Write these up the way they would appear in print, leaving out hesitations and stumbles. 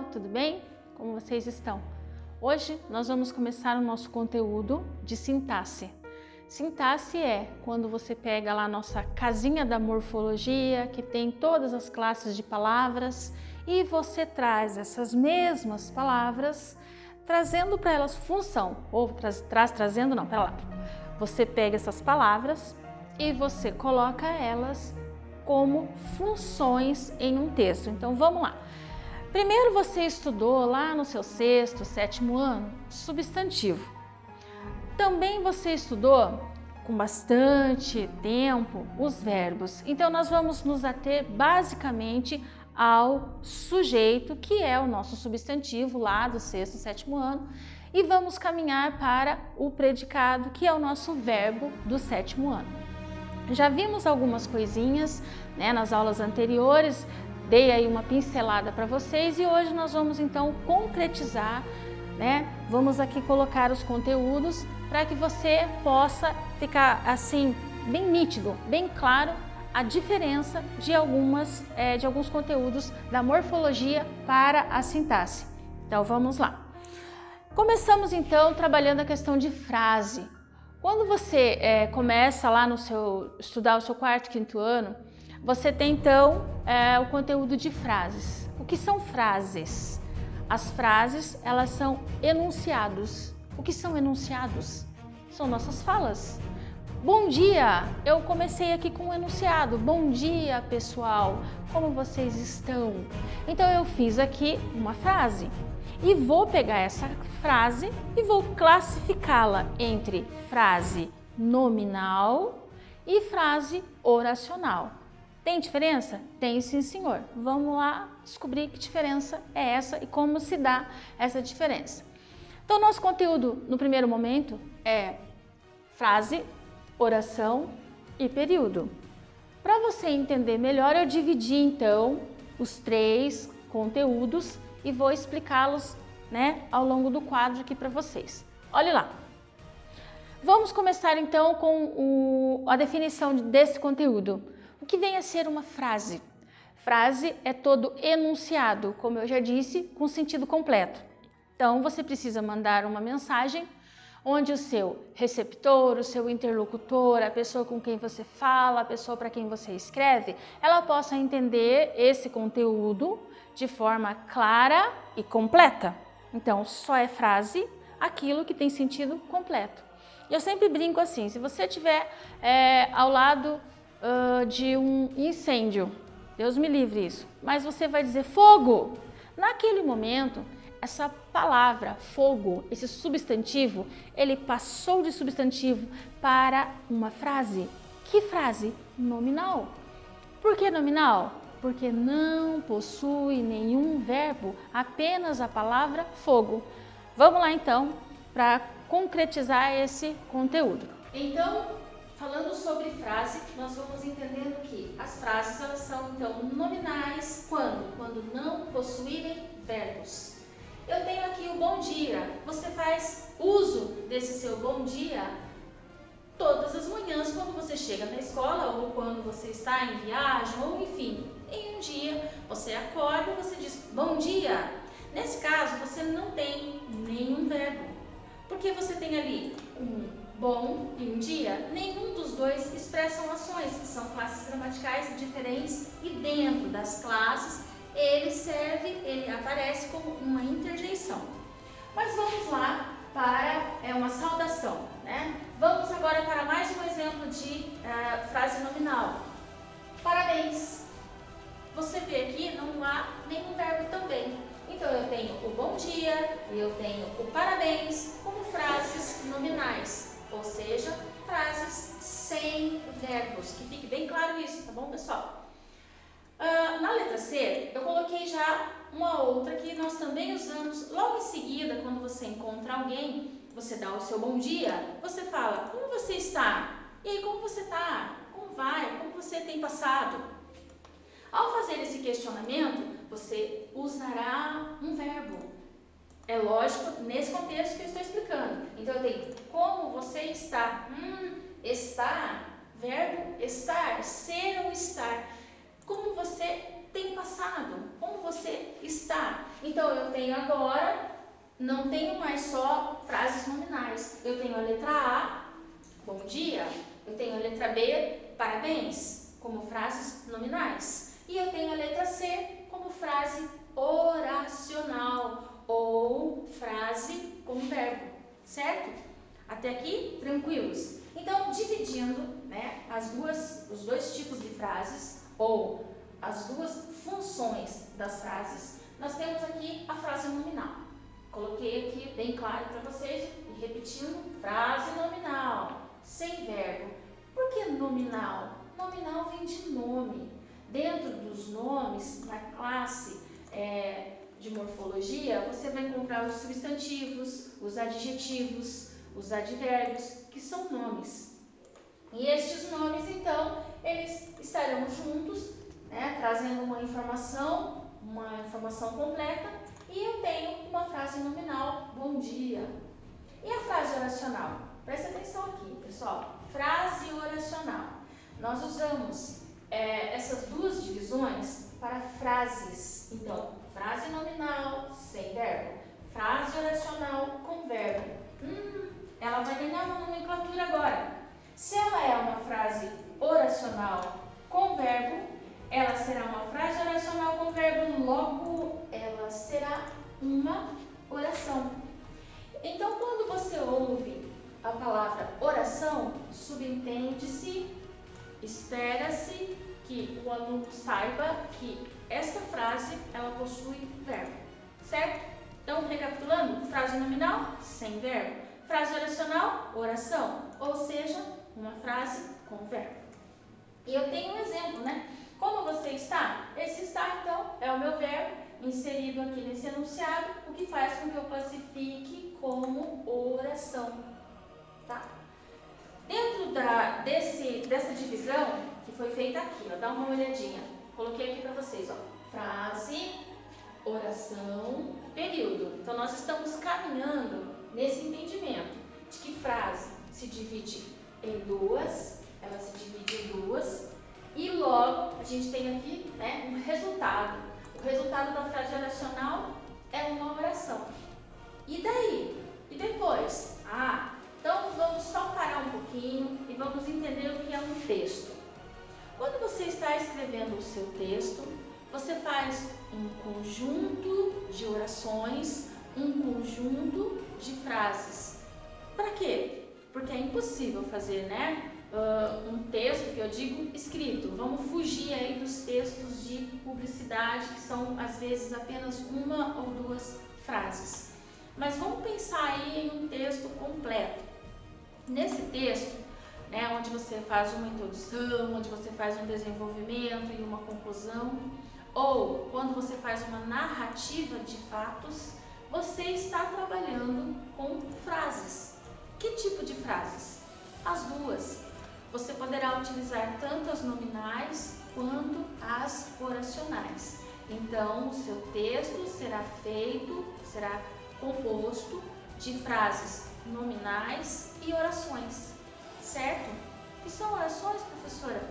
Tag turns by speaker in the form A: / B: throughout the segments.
A: pessoal, tudo bem? Como vocês estão? Hoje nós vamos começar o nosso conteúdo de sintaxe. Sintaxe é quando você pega lá a nossa casinha da morfologia, que tem todas as classes de palavras, e você traz essas mesmas palavras, trazendo para elas função, ou trazendo não, pera lá. Você pega essas palavras e você coloca elas como funções em um texto. Então vamos lá. Primeiro você estudou lá no seu sexto, sétimo ano, substantivo. Também você estudou com bastante tempo os verbos. Então nós vamos nos ater basicamente ao sujeito, que é o nosso substantivo lá do sexto, sétimo ano, e vamos caminhar para o predicado, que é o nosso verbo do sétimo ano. Já vimos algumas coisinhas, né, nas aulas anteriores, dei aí uma pincelada para vocês e hoje nós vamos então concretizar, né? Vamos aqui colocar os conteúdos para que você possa ficar assim bem nítido, bem claro a diferença de alguns conteúdos da morfologia para a sintaxe. Então vamos lá. Começamos então trabalhando a questão de frase. Quando você começa lá estudar o seu quarto, quinto ano, você tem então o conteúdo de frases. O que são frases? As frases, elas são enunciados. O que são enunciados? São nossas falas. Bom dia! Eu comecei aqui com um enunciado. Bom dia, pessoal! Como vocês estão? Então eu fiz aqui uma frase. E vou pegar essa frase e vou classificá-la entre frase nominal e frase oracional. Tem diferença? Tem sim, senhor. Vamos lá descobrir que diferença é essa e como se dá essa diferença. Então, nosso conteúdo no primeiro momento é frase, oração e período. Para você entender melhor, eu dividi então os três conteúdos e vou explicá-los, né, ao longo do quadro aqui para vocês. Olhe lá. Vamos começar então com a definição desse conteúdo. O que vem a ser uma frase? Frase é todo enunciado, como eu já disse, com sentido completo. Então você precisa mandar uma mensagem onde o seu receptor, o seu interlocutor, a pessoa com quem você fala, a pessoa para quem você escreve, ela possa entender esse conteúdo de forma clara e completa. Então, só é frase aquilo que tem sentido completo. Eu sempre brinco assim, se você estiver ao lado de um incêndio, Deus me livre isso, mas você vai dizer fogo. Naquele momento, essa palavra fogo, esse substantivo, ele passou de substantivo para uma frase. Que frase? Nominal. Por que nominal? Porque não possui nenhum verbo, apenas a palavra fogo. Vamos lá então para concretizar esse conteúdo. Então, falando sobre frase, nós vamos entendendo que as frases elas são então nominais quando não possuírem verbos. Eu tenho aqui o bom dia. Você faz uso desse seu bom dia todas as manhãs quando você chega na escola ou quando você está em viagem ou enfim, em um dia você acorda e você diz bom dia. Nesse caso você não tem nenhum verbo, porque você tem ali um bom e um dia. Nenhum dos dois expressam ações, que são classes gramaticais diferentes e dentro das classes ele aparece como uma interjeição. Mas vamos lá para uma saudação, né? Vamos agora para mais um exemplo de frase nominal. Parabéns. Você vê aqui não há nenhum verbo também. Então eu tenho o bom dia e eu tenho o parabéns como frases nominais, ou seja, frases sem verbos. Que fique bem claro isso, tá bom, pessoal? Na letra C, eu coloquei já uma outra que nós também usamos logo em seguida, quando você encontra alguém, você dá o seu bom dia, você fala, como você está? E aí, como você está? Como vai? Como você tem passado? Ao fazer esse questionamento, você usará um verbo. É lógico, nesse contexto que eu estou explicando. Então, eu tenho como você está? Estar, verbo estar, ser ou estar. Como você tem passado, como você está. Então eu tenho agora, não tenho mais só frases nominais. Eu tenho a letra A, bom dia. Eu tenho a letra B, parabéns, como frases nominais. E eu tenho a letra C como frase oracional ou frase com verbo, certo? Até aqui, tranquilos? Então, dividindo, né, os dois tipos de frases ou as duas funções das frases, nós temos aqui a frase nominal. Coloquei aqui bem claro para vocês e repetindo, frase nominal, sem verbo. Por que nominal? Nominal vem de nome. Dentro dos nomes, na classe de morfologia, você vai encontrar os substantivos, os adjetivos, os advérbios, que são nomes. E estes nomes, então, eles estarão juntos, né, trazendo uma informação completa, e eu tenho uma frase nominal, bom dia. E a frase oracional? Presta atenção aqui, pessoal. Frase oracional. Nós usamos essas duas divisões para frases. Então, frase nominal sem verbo, frase oracional com verbo. Ela vai ganhar uma nomenclatura agora. Se ela é uma frase oracional com verbo, ela será uma frase oracional com verbo, logo ela será uma oração. Então, quando você ouve a palavra oração, subentende-se, espera-se que o aluno saiba que esta frase ela possui verbo, certo? Então, recapitulando, frase nominal, sem verbo. Frase oracional, oração, ou seja, uma frase com verbo. E eu tenho um exemplo, né? Como você está? Esse está, então, é o meu verbo inserido aqui nesse enunciado, o que faz com que eu classifique como oração, tá? Dentro dessa divisão que foi feita aqui, ó, dá uma olhadinha. Coloquei aqui para vocês, ó, frase, oração, período. Então, nós estamos caminhando nesse entendimento de que frase se divide em duas, ela se divide em duas, e logo a gente tem aqui, né, um resultado. O resultado da frase oracional é uma oração. E daí? E depois? Então vamos só parar um pouquinho e vamos entender o que é um texto. Quando você está escrevendo o seu texto, você faz um conjunto de orações, um conjunto de frases. Para quê? Porque é impossível fazer, né, um texto, que eu digo escrito. Vamos fugir aí dos textos de publicidade, que são às vezes apenas uma ou duas frases. Mas vamos pensar aí em um texto completo. Nesse texto, né, onde você faz uma introdução, onde você faz um desenvolvimento e uma conclusão, ou quando você faz uma narrativa de fatos, você está trabalhando com frases. Que tipo de frases? As duas. Você poderá utilizar tanto as nominais quanto as oracionais. Então, o seu texto será composto de frases nominais e orações, certo? O que são orações, professora?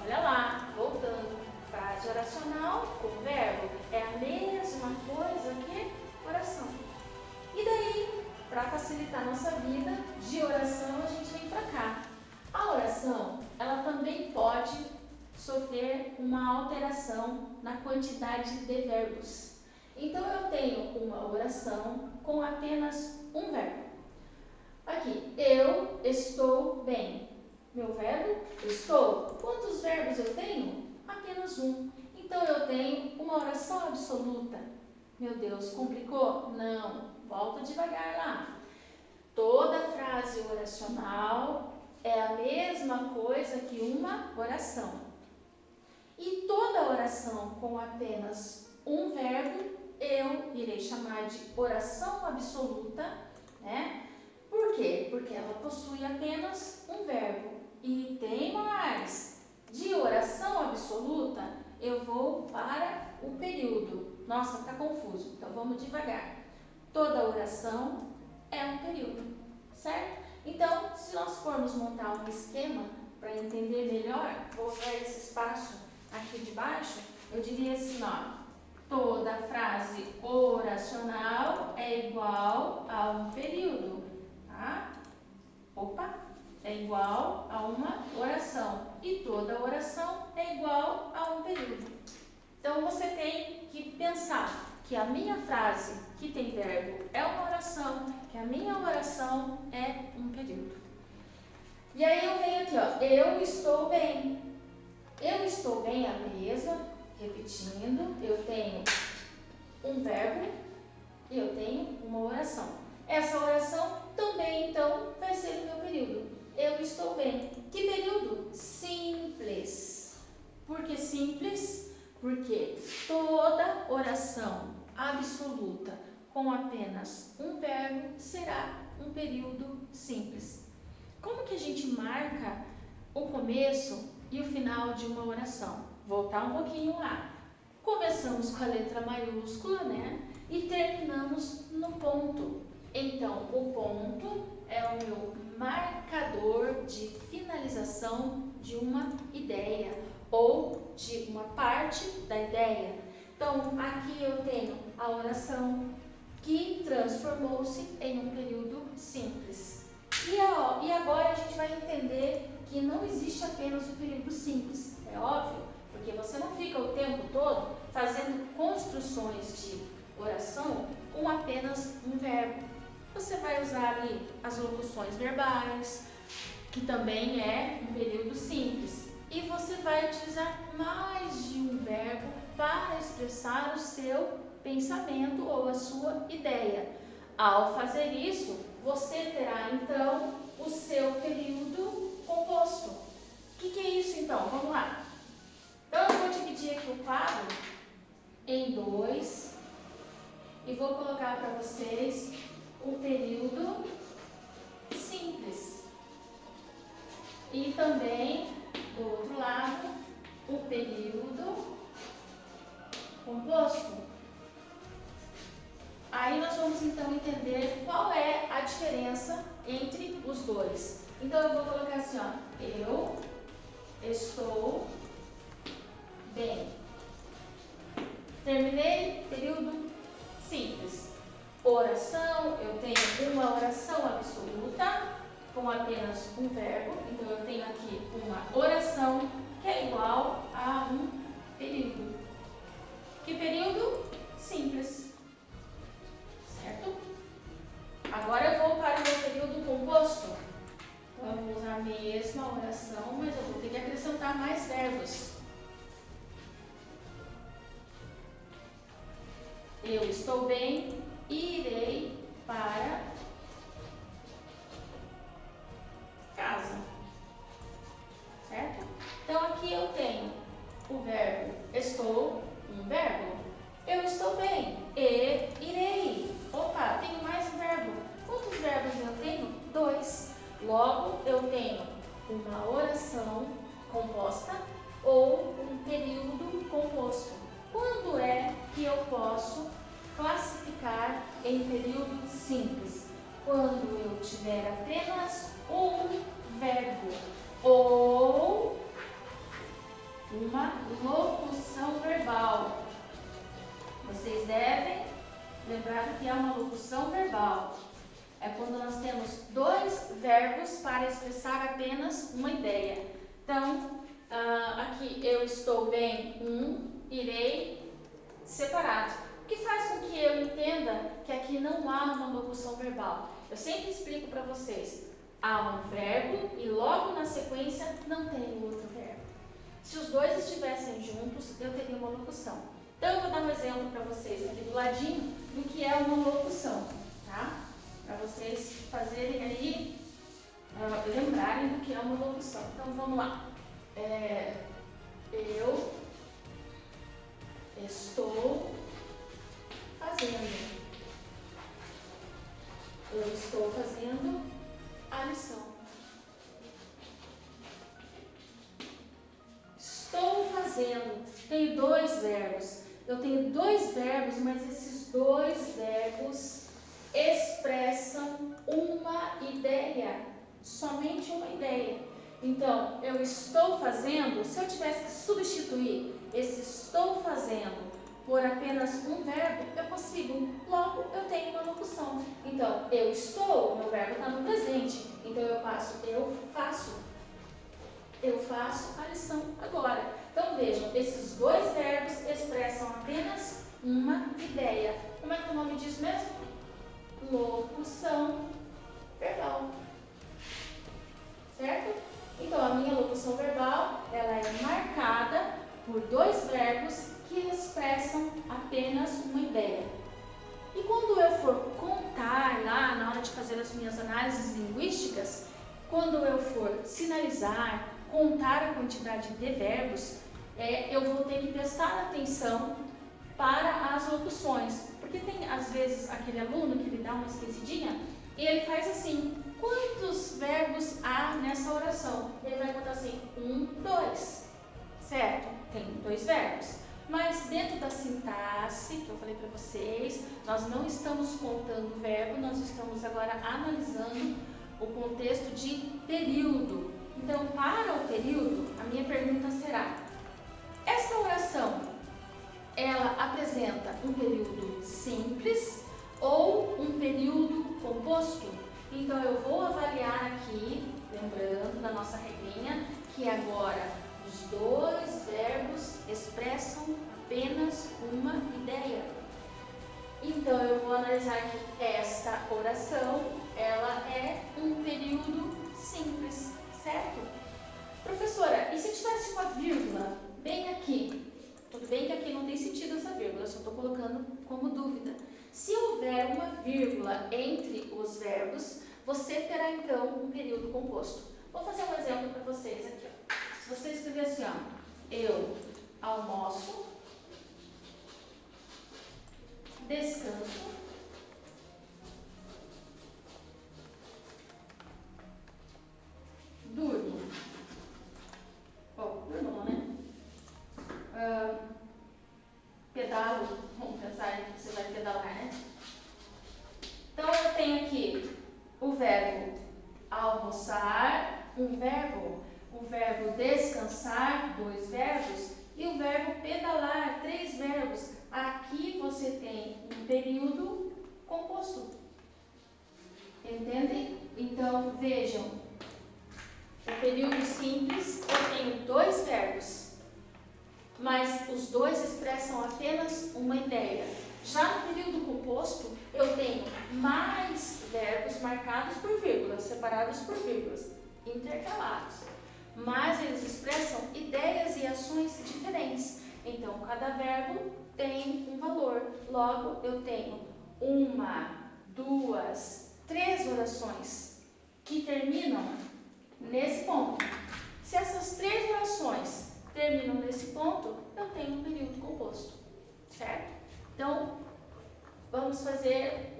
A: Olha lá, voltando. Frase oracional com verbo é a mesma coisa que oração. E daí, para facilitar a nossa vida, de oração a gente vem para cá. A oração, ela também pode sofrer uma alteração na quantidade de verbos. Então, eu tenho uma oração com apenas um verbo. Aqui, eu estou bem. Meu verbo, estou. Quantos verbos eu tenho? Apenas um. Então, eu tenho uma oração absoluta. Meu Deus, complicou? Não. Volta devagar lá. Toda frase oracional é a mesma coisa que uma oração. E toda oração com apenas um verbo, eu irei chamar de oração absoluta, né? Por quê? Porque ela possui apenas um verbo. E tem mais. De oração absoluta, eu vou para o período. Nossa, está confuso. Então, vamos devagar. Toda oração é um período, certo? Então, se nós formos montar um esquema para entender melhor, vou usar esse espaço aqui de baixo eu diria assim, ó, toda frase oracional é igual a um período, tá? Opa, é igual a uma oração e toda oração é igual a um período. Então você tem que pensar que a minha frase que tem verbo é uma oração, que a minha oração é um período. E aí eu venho aqui, ó, eu estou bem. Eu estou bem a mesma, repetindo, eu tenho um verbo e eu tenho uma oração. Essa oração também, então, vai ser o meu período. Eu estou bem. Que período? Simples. Por que simples? Porque toda oração absoluta com apenas um verbo será um período simples. Como que a gente marca o começo e o final de uma oração? Voltar um pouquinho lá. Começamos com a letra maiúscula, né? E terminamos no ponto. Então, o ponto é o meu marcador de finalização de uma ideia ou de uma parte da ideia. Então, aqui eu tenho a oração que transformou-se em um período simples. E agora a gente vai entender que não existe apenas o período simples, é óbvio, porque você não fica o tempo todo fazendo construções de oração com apenas um verbo. Você vai usar ali as locuções verbais, que também é um período simples. E você vai utilizar mais de um verbo para expressar o seu pensamento ou a sua ideia. Ao fazer isso, você terá então o seu período composto. O que é isso então? Vamos lá. Então eu vou dividir aqui o quadro em dois e vou colocar para vocês o período simples. E também, do outro lado, o período composto. Aí nós vamos então entender qual é a diferença entre os dois. Então eu vou colocar assim, ó, eu estou bem. Terminei, período simples. Oração, eu tenho uma oração absoluta com apenas um verbo. Então eu tenho aqui uma oração que é igual a um período. Que período? Simples. Certo? Agora eu vou para o meu período composto. Então eu vou usar a mesma oração, mas eu vou ter que acrescentar mais verbos. Eu estou bem e irei para casa. Certo? Então aqui eu tenho o verbo estou, um verbo. Eu estou bem e irei. Opa, tenho mais um verbo. Quantos verbos eu tenho? 2. Logo, eu tenho uma oração composta ou um período composto. Quando é que eu posso classificar em período simples? Quando eu tiver apenas um verbo ou uma locução verbal. Vocês devem lembrar que é uma locução verbal. É quando nós temos dois verbos para expressar apenas uma ideia. Então, aqui eu estou bem, irei, separado. O que faz com que eu entenda que aqui não há uma locução verbal? Eu sempre explico para vocês. Há um verbo e logo na sequência não tem o outro verbo. Se os dois estivessem juntos, eu teria uma locução. Então, eu vou dar um exemplo para vocês aqui do ladinho do que é uma locução, tá? Para vocês fazerem aí, lembrarem do que é uma locução. Então, vamos lá. Eu estou fazendo. Eu estou fazendo a lição. Estou fazendo. Tenho dois verbos. Eu tenho dois verbos, mas esses dois verbos expressam uma ideia. Somente uma ideia. Então, eu estou fazendo, se eu tivesse que substituir esse estou fazendo por apenas um verbo, eu consigo. Logo, eu tenho uma locução. Então, eu estou, meu verbo está no presente. Então, eu passo, eu faço. Eu faço a lição agora. Então, vejam, esses dois verbos expressam apenas uma ideia. Como é que o nome diz mesmo? Locução verbal. Certo? Então, a minha locução verbal, ela é marcada por dois verbos que expressam apenas uma ideia. E quando eu for contar lá, na hora de fazer as minhas análises linguísticas, quando eu for sinalizar, contar a quantidade de verbos, eu vou ter que prestar atenção para as locuções. Porque tem, às vezes, aquele aluno que ele dá uma esquecidinha e ele faz assim: quantos verbos há nessa oração? Ele vai contar assim: 1, 2. Certo? Tem dois verbos. Mas dentro da sintaxe, que eu falei para vocês, nós não estamos contando o verbo, nós estamos agora analisando o contexto de período. Então, para o período, a minha pergunta será: essa oração, ela apresenta um período simples ou um período composto? Então, eu vou avaliar aqui, lembrando da nossa regrinha, que agora os dois verbos expressam apenas uma ideia. Então, eu vou analisar que esta oração, ela é um período simples, certo? Professora, e se tivesse uma vírgula bem aqui? Tudo bem que aqui não tem sentido essa vírgula, eu só estou colocando como dúvida. Se houver uma vírgula entre os verbos, você terá então um período composto. Vou fazer um exemplo para vocês aqui. Ó. Se você escrever assim, ó, eu almoço, descanso, durmo. Bom, durmo não, né? Pedalo, vamos pensar que você vai pedalar, né? Então, eu tenho aqui o verbo almoçar, um verbo, o verbo descansar, dois verbos, e o verbo pedalar, três verbos. Aqui você tem um período composto. Entendem? Então, vejam, o período simples, eu tenho dois verbos, mas os dois expressam apenas uma ideia. Já no período composto, eu tenho mais verbos marcados por vírgulas, separados por vírgulas, intercalados. Mas eles expressam ideias e ações diferentes. Então, cada verbo tem um valor. Logo, eu tenho uma, duas, três orações que terminam nesse ponto. Se essas três orações terminam nesse ponto, eu tenho um período composto, certo? Então, vamos fazer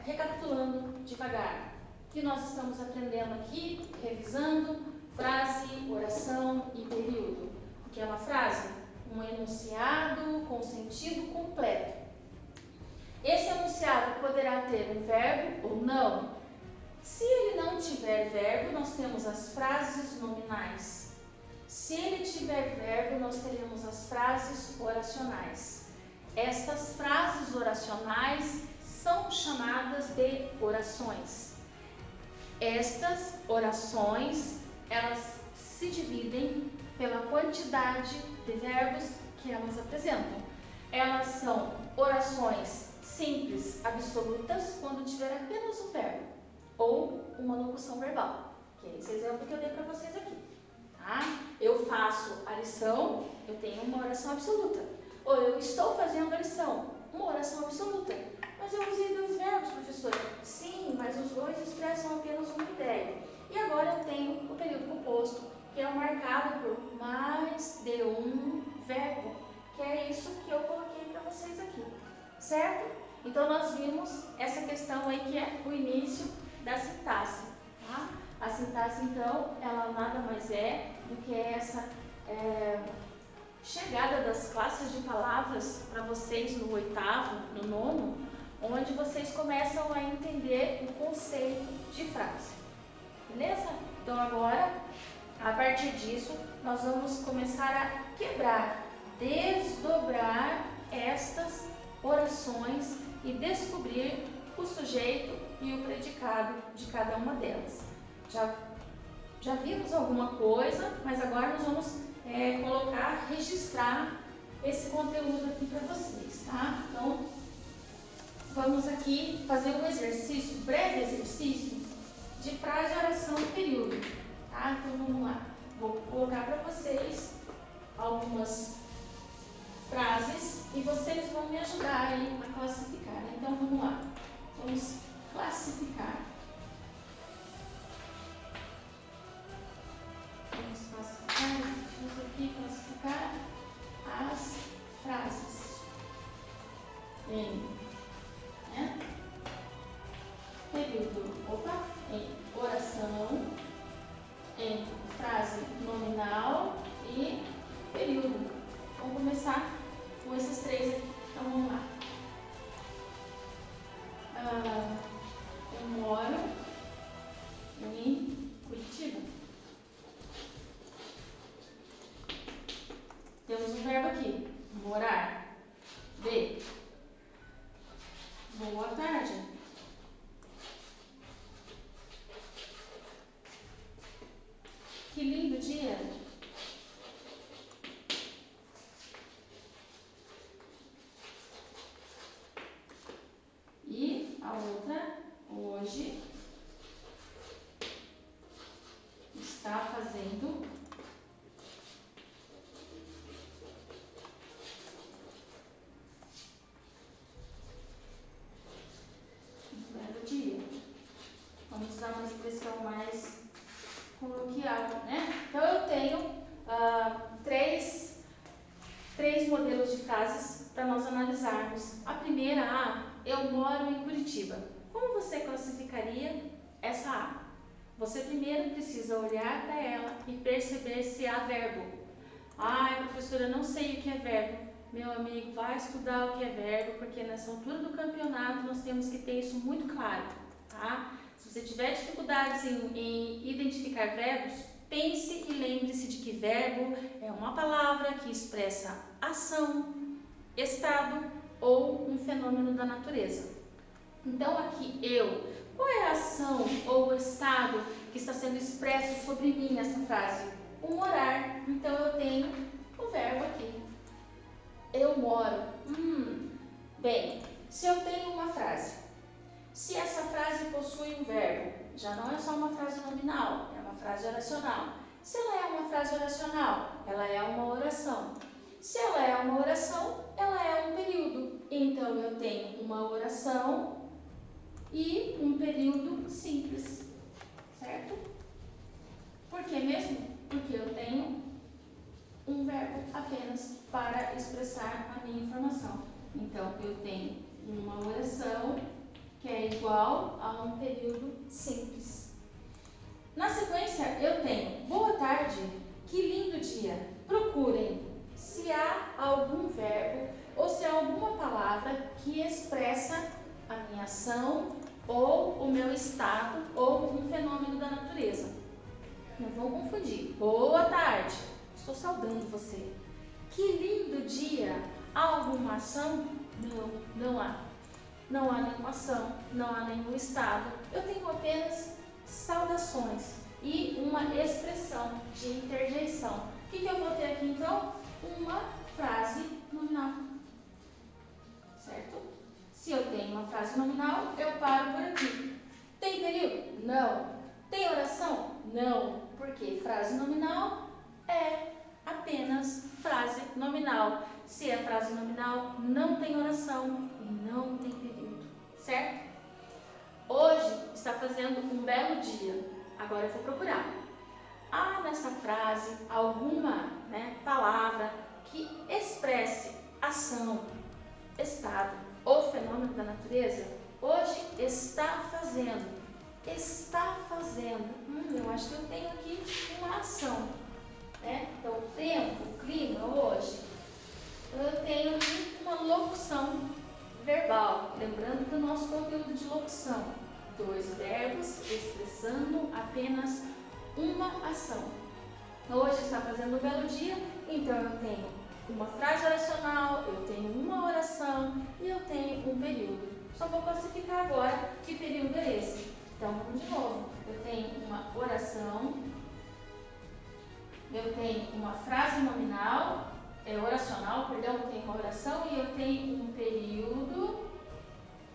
A: recapitulando devagar. O que nós estamos aprendendo aqui, revisando, frase, oração e período. O que é uma frase? Um enunciado com sentido completo. Esse enunciado poderá ter um verbo ou não. Se ele não tiver verbo, nós temos as frases nominais. Se ele tiver verbo, nós teremos as frases oracionais. Estas frases oracionais são chamadas de orações. Estas orações, elas se dividem pela quantidade de verbos que elas apresentam. Elas são orações simples, absolutas, quando tiver apenas um verbo, ou uma locução verbal, que é esse exemplo que eu dei para vocês aqui. Tá? Eu faço a lição, eu tenho uma oração absoluta. Ou eu estou fazendo a lição, uma oração absoluta. Mas eu usei dois verbos, professora. Sim, mas os dois expressam apenas uma ideia. E agora eu tenho o período composto, que é marcado por mais de um verbo, que é isso que eu coloquei para vocês aqui, certo? Então, nós vimos essa questão aí que é o início da sintaxe, tá? A sintaxe, então, ela nada mais é do que essa chegada das classes de palavras para vocês no 8º, no 9º, onde vocês começam a entender o conceito de frase. Beleza? Então, agora, A partir disso, nós vamos começar a quebrar, desdobrar estas orações e descobrir o sujeito e o predicado de cada uma delas. Já vimos alguma coisa, mas agora nós vamos registrar esse conteúdo aqui para vocês, tá? Então, vamos aqui fazer um exercício, breve exercício de frase, oração e período, tá? Então, vamos lá. Vou colocar para vocês algumas frases e vocês vão me ajudar aí a classificar. Então, vamos lá. Vamos classificar. Vamos aqui classificar as frases em período, em oração, em frase nominal e período. Vamos começar com esses três aqui. Então vamos lá. Eu moro em Curitiba. Temos um verbo aqui, morar. B. Boa tarde. Que lindo dia. E a outra, hoje, está fazendo um belo dia. Vamos usar uma expressão mais coloquial, né? Então eu tenho três modelos de frases para nós analisarmos. A primeira, eu moro em Curitiba. Como você classificaria essa A? Você primeiro precisa olhar para ela e perceber se há verbo. Ai, professora, não sei o que é verbo. Meu amigo, vai estudar o que é verbo, porque nessa altura do campeonato nós temos que ter isso muito claro, tá? Se você tiver dificuldades em identificar verbos, pense e lembre-se de que verbo é uma palavra que expressa ação, estado ou um fenômeno da natureza. Então aqui qual é a ação ou o estado que está sendo expresso sobre mim nessa frase? O morar. Então eu tenho o verbo aqui. Eu moro. Bem, se eu tenho uma frase, se essa frase possui um verbo, já não é só uma frase nominal, é uma frase oracional. Se ela é uma frase oracional, ela é uma oração. Se ela é uma oração, ela é um período. Então eu tenho uma oração e um período simples, certo? Por que mesmo? Porque eu tenho um verbo apenas para expressar a minha informação. Então, eu tenho uma oração que é igual a um período simples. Na sequência, eu tenho boa tarde, que lindo dia. Procurem se há algum verbo ou se há alguma palavra que expressa a minha ação ou o meu estado ou um fenômeno da natureza. Não vão confundir. Boa tarde. Estou saudando você. Que lindo dia. Há alguma ação? Não há. Não há nenhuma ação, não há nenhum estado. Eu tenho apenas saudações e uma expressão de interjeição. O que eu vou ter aqui então? Uma frase nominal. Certo? Se eu tenho uma frase nominal, eu paro por aqui. Tem período? Não. Tem oração? Não. Porque frase nominal é apenas frase nominal. Se é frase nominal, não tem oração e não tem período, certo? Hoje está fazendo um belo dia. Agora eu vou procurar. Há nessa frase alguma palavra que expresse ação, estado ou fenômeno da natureza? Hoje está fazendo. Está fazendo. Eu acho que eu tenho aqui uma ação. Então, o tempo, o clima, hoje. Eu tenho aqui uma locução verbal. Lembrando do nosso conteúdo de locução. 2 verbos expressando apenas uma ação. Hoje está fazendo um belo dia, então eu tenho uma frase oracional, eu tenho uma oração e eu tenho um período. Só vou classificar agora que período é esse. Então, vamos de novo. Eu tenho uma oração, eu tenho uma frase nominal, oracional, perdão, eu tenho uma oração e eu tenho um período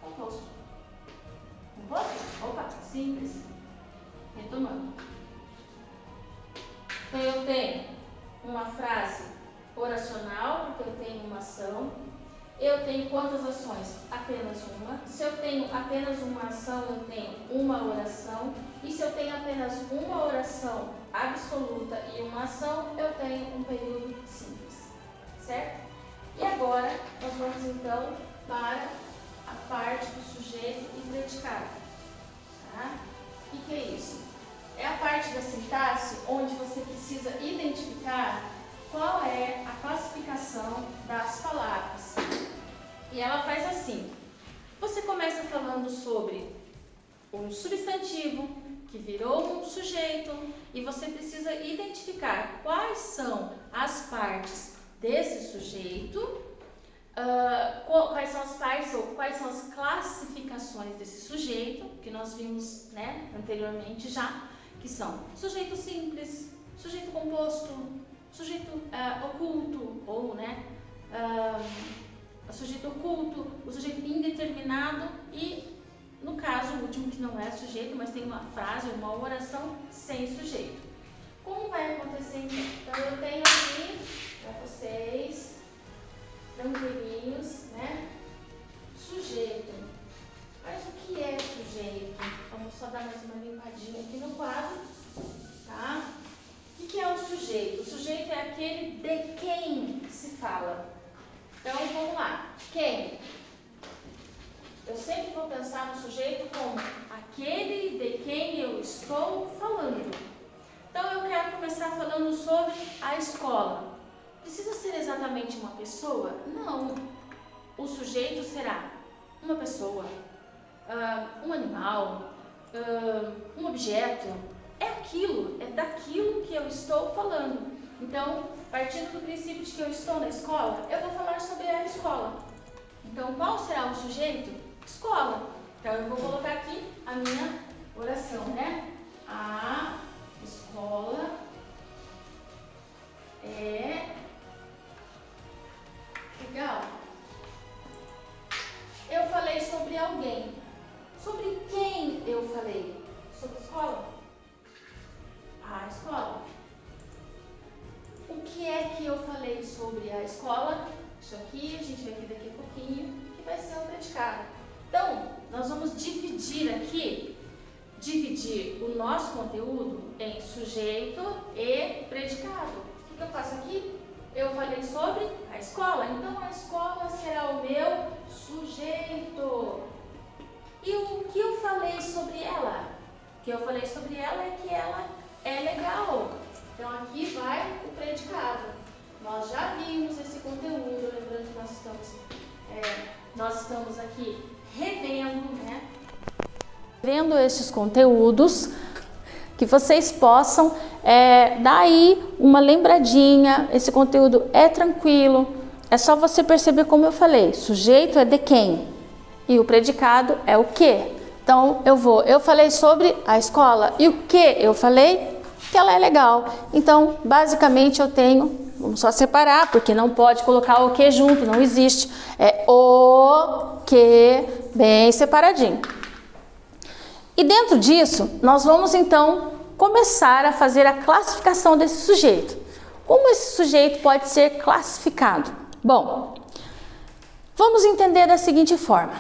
A: composto. Composto? Opa, simples. Retomando. Então, eu tenho uma frase oracional, porque eu tenho uma ação. Eu tenho quantas ações? Apenas uma. Se eu tenho apenas uma ação, eu tenho uma oração. E se eu tenho apenas uma oração absoluta e uma ação, eu tenho um período simples. Certo? E agora, nós vamos então para a parte do sujeito e predicado. Tá? O que é isso? É a parte da sintaxe onde você precisa identificar qual é a classificação das palavras. E ela faz assim. Você começa falando sobre um substantivo que virou um sujeito e você precisa identificar quais são as partes desse sujeito, quais são as partes ou quais são as classificações desse sujeito, que nós vimos, né, anteriormente já, que são sujeito simples, sujeito composto, sujeito oculto, ou né, o sujeito oculto, o sujeito indeterminado e, no caso, o último que não é sujeito, mas tem uma frase, uma oração sem sujeito. Como vai acontecer então? Então, eu tenho aqui para vocês, tranquilinhos, né? Sujeito. Mas o que é sujeito? Vamos só dar mais uma limpadinha aqui no quadro, tá? O que é o sujeito? O sujeito é aquele de quem se fala. Então, vamos lá. Quem? Eu sempre vou pensar no sujeito como aquele de quem eu estou falando. Então, eu quero começar falando sobre a escola. Precisa ser exatamente uma pessoa? Não. O sujeito será uma pessoa, um animal, um objeto. É aquilo, é daquilo que eu estou falando. Então, partindo do princípio de que eu estou na escola, eu vou falar sobre a escola. Então, qual será o sujeito? Escola. Então, eu vou colocar aqui a minha oração, né? A escola é legal. Eu falei sobre alguém. Sobre quem eu falei? Sobre a escola? A escola. O que é que eu falei sobre a escola? Isso aqui, a gente vai ver daqui a pouquinho, que vai ser o predicado. Então, nós vamos dividir aqui, o nosso conteúdo em sujeito e predicado. O que eu faço aqui? Eu falei sobre a escola, então a escola será o meu sujeito. E o que eu falei sobre ela? O que eu falei sobre ela é que ela é legal. Então, aqui vai o predicado. Nós já vimos esse conteúdo, lembrando que nós estamos aqui revendo, né? Vendo esses conteúdos, que vocês possam dar aí uma lembradinha. Esse conteúdo é tranquilo, é só você perceber como eu falei. Sujeito é de quem e o predicado é o que. Então, eu falei sobre a escola e o que eu falei? Que ela é legal. Então, basicamente eu tenho, vamos só separar, porque não pode colocar o que junto, não existe. É o que bem separadinho. E dentro disso, nós vamos então começar a fazer a classificação desse sujeito. Como esse sujeito pode ser classificado? Bom, vamos entender da seguinte forma.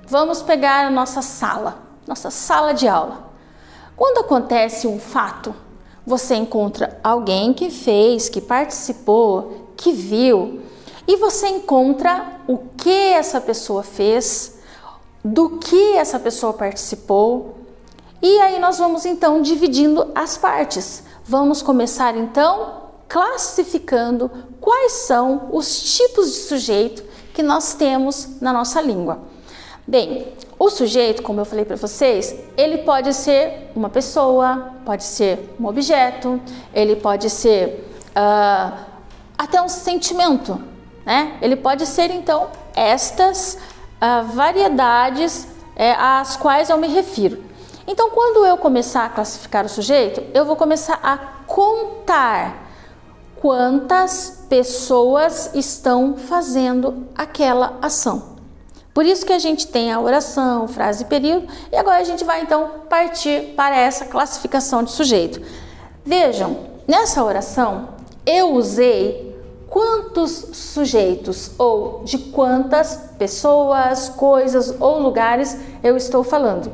A: Vamos pegar a nossa sala de aula. Quando acontece um fato, você encontra alguém que fez, que participou, que viu, e você encontra o que essa pessoa fez, do que essa pessoa participou, e aí nós vamos então dividindo as partes. Vamos começar então classificando quais são os tipos de sujeito que nós temos na nossa língua. Bem, o sujeito, como eu falei para vocês, ele pode ser uma pessoa, pode ser um objeto, ele pode ser até um sentimento, né? Ele pode ser, então, estas variedades às quais eu me refiro. Então, quando eu começar a classificar o sujeito, eu vou começar a contar quantas pessoas estão fazendo aquela ação. Por isso que a gente tem a oração, frase e período, e agora a gente vai então partir para essa classificação de sujeito. Vejam, nessa oração eu usei quantos sujeitos ou de quantas pessoas, coisas ou lugares eu estou falando.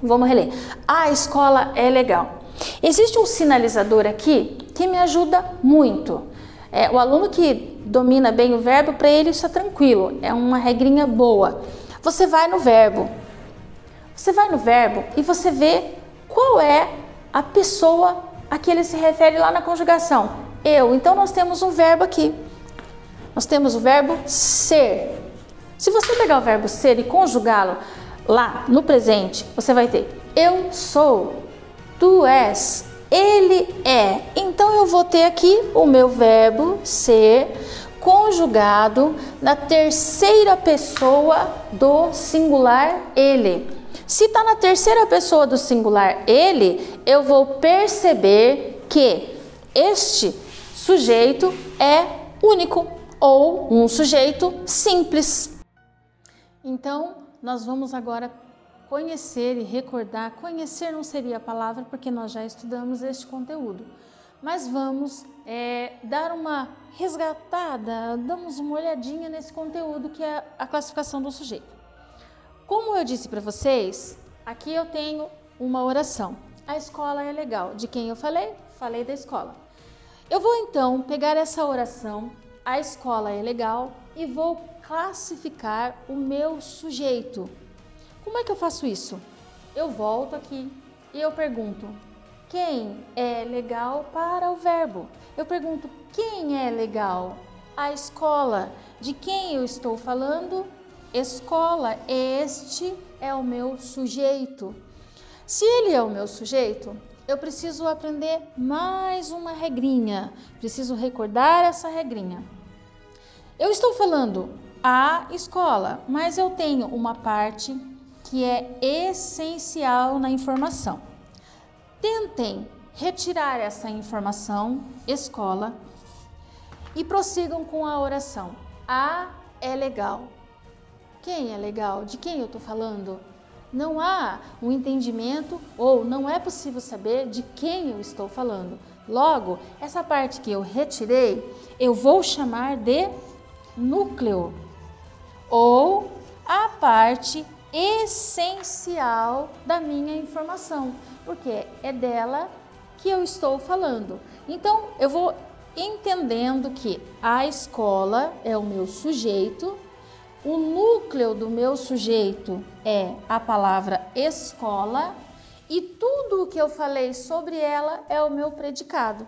A: Vamos reler. A escola é legal. Existe um sinalizador aqui que me ajuda muito. O aluno que domina bem o verbo, para ele isso é tranquilo, é uma regrinha boa. Você vai no verbo e você vê qual é a pessoa a que ele se refere lá na conjugação. Eu. Então nós temos um verbo aqui. Nós temos o verbo ser. Se você pegar o verbo ser e conjugá-lo lá no presente, você vai ter eu sou, tu és, ele é. Então eu vou ter aqui o meu verbo ser conjugado na terceira pessoa do singular ele. Se está na terceira pessoa do singular ele, eu vou perceber que este sujeito é único ou um sujeito simples. Então, nós vamos agora conhecer e recordar. Conhecer não seria a palavra porque nós já estudamos este conteúdo, mas vamos dar uma resgatada, damos uma olhadinha nesse conteúdo que é a classificação do sujeito. Como eu disse para vocês, aqui eu tenho uma oração. A escola é legal. De quem eu falei? Falei da escola. Eu vou então pegar essa oração, a escola é legal, e vou classificar o meu sujeito. Como é que eu faço isso? Eu volto aqui e eu pergunto: quem é legal para o verbo? Eu pergunto: quem é legal? A escola. De quem eu estou falando? Escola. Este é o meu sujeito. Se ele é o meu sujeito, eu preciso aprender mais uma regrinha. Preciso recordar essa regrinha. Eu estou falando a escola, mas eu tenho uma parte que é essencial na informação. Tentem retirar essa informação, escola, e prossigam com a oração. A é legal. Quem é legal? De quem eu estou falando? Não há um entendimento ou não é possível saber de quem eu estou falando. Logo, essa parte que eu retirei, eu vou chamar de núcleo ou a parte essencial da minha informação, porque é dela que eu estou falando. Então, eu vou entendendo que a escola é o meu sujeito, o núcleo do meu sujeito é a palavra escola e tudo o que eu falei sobre ela é o meu predicado.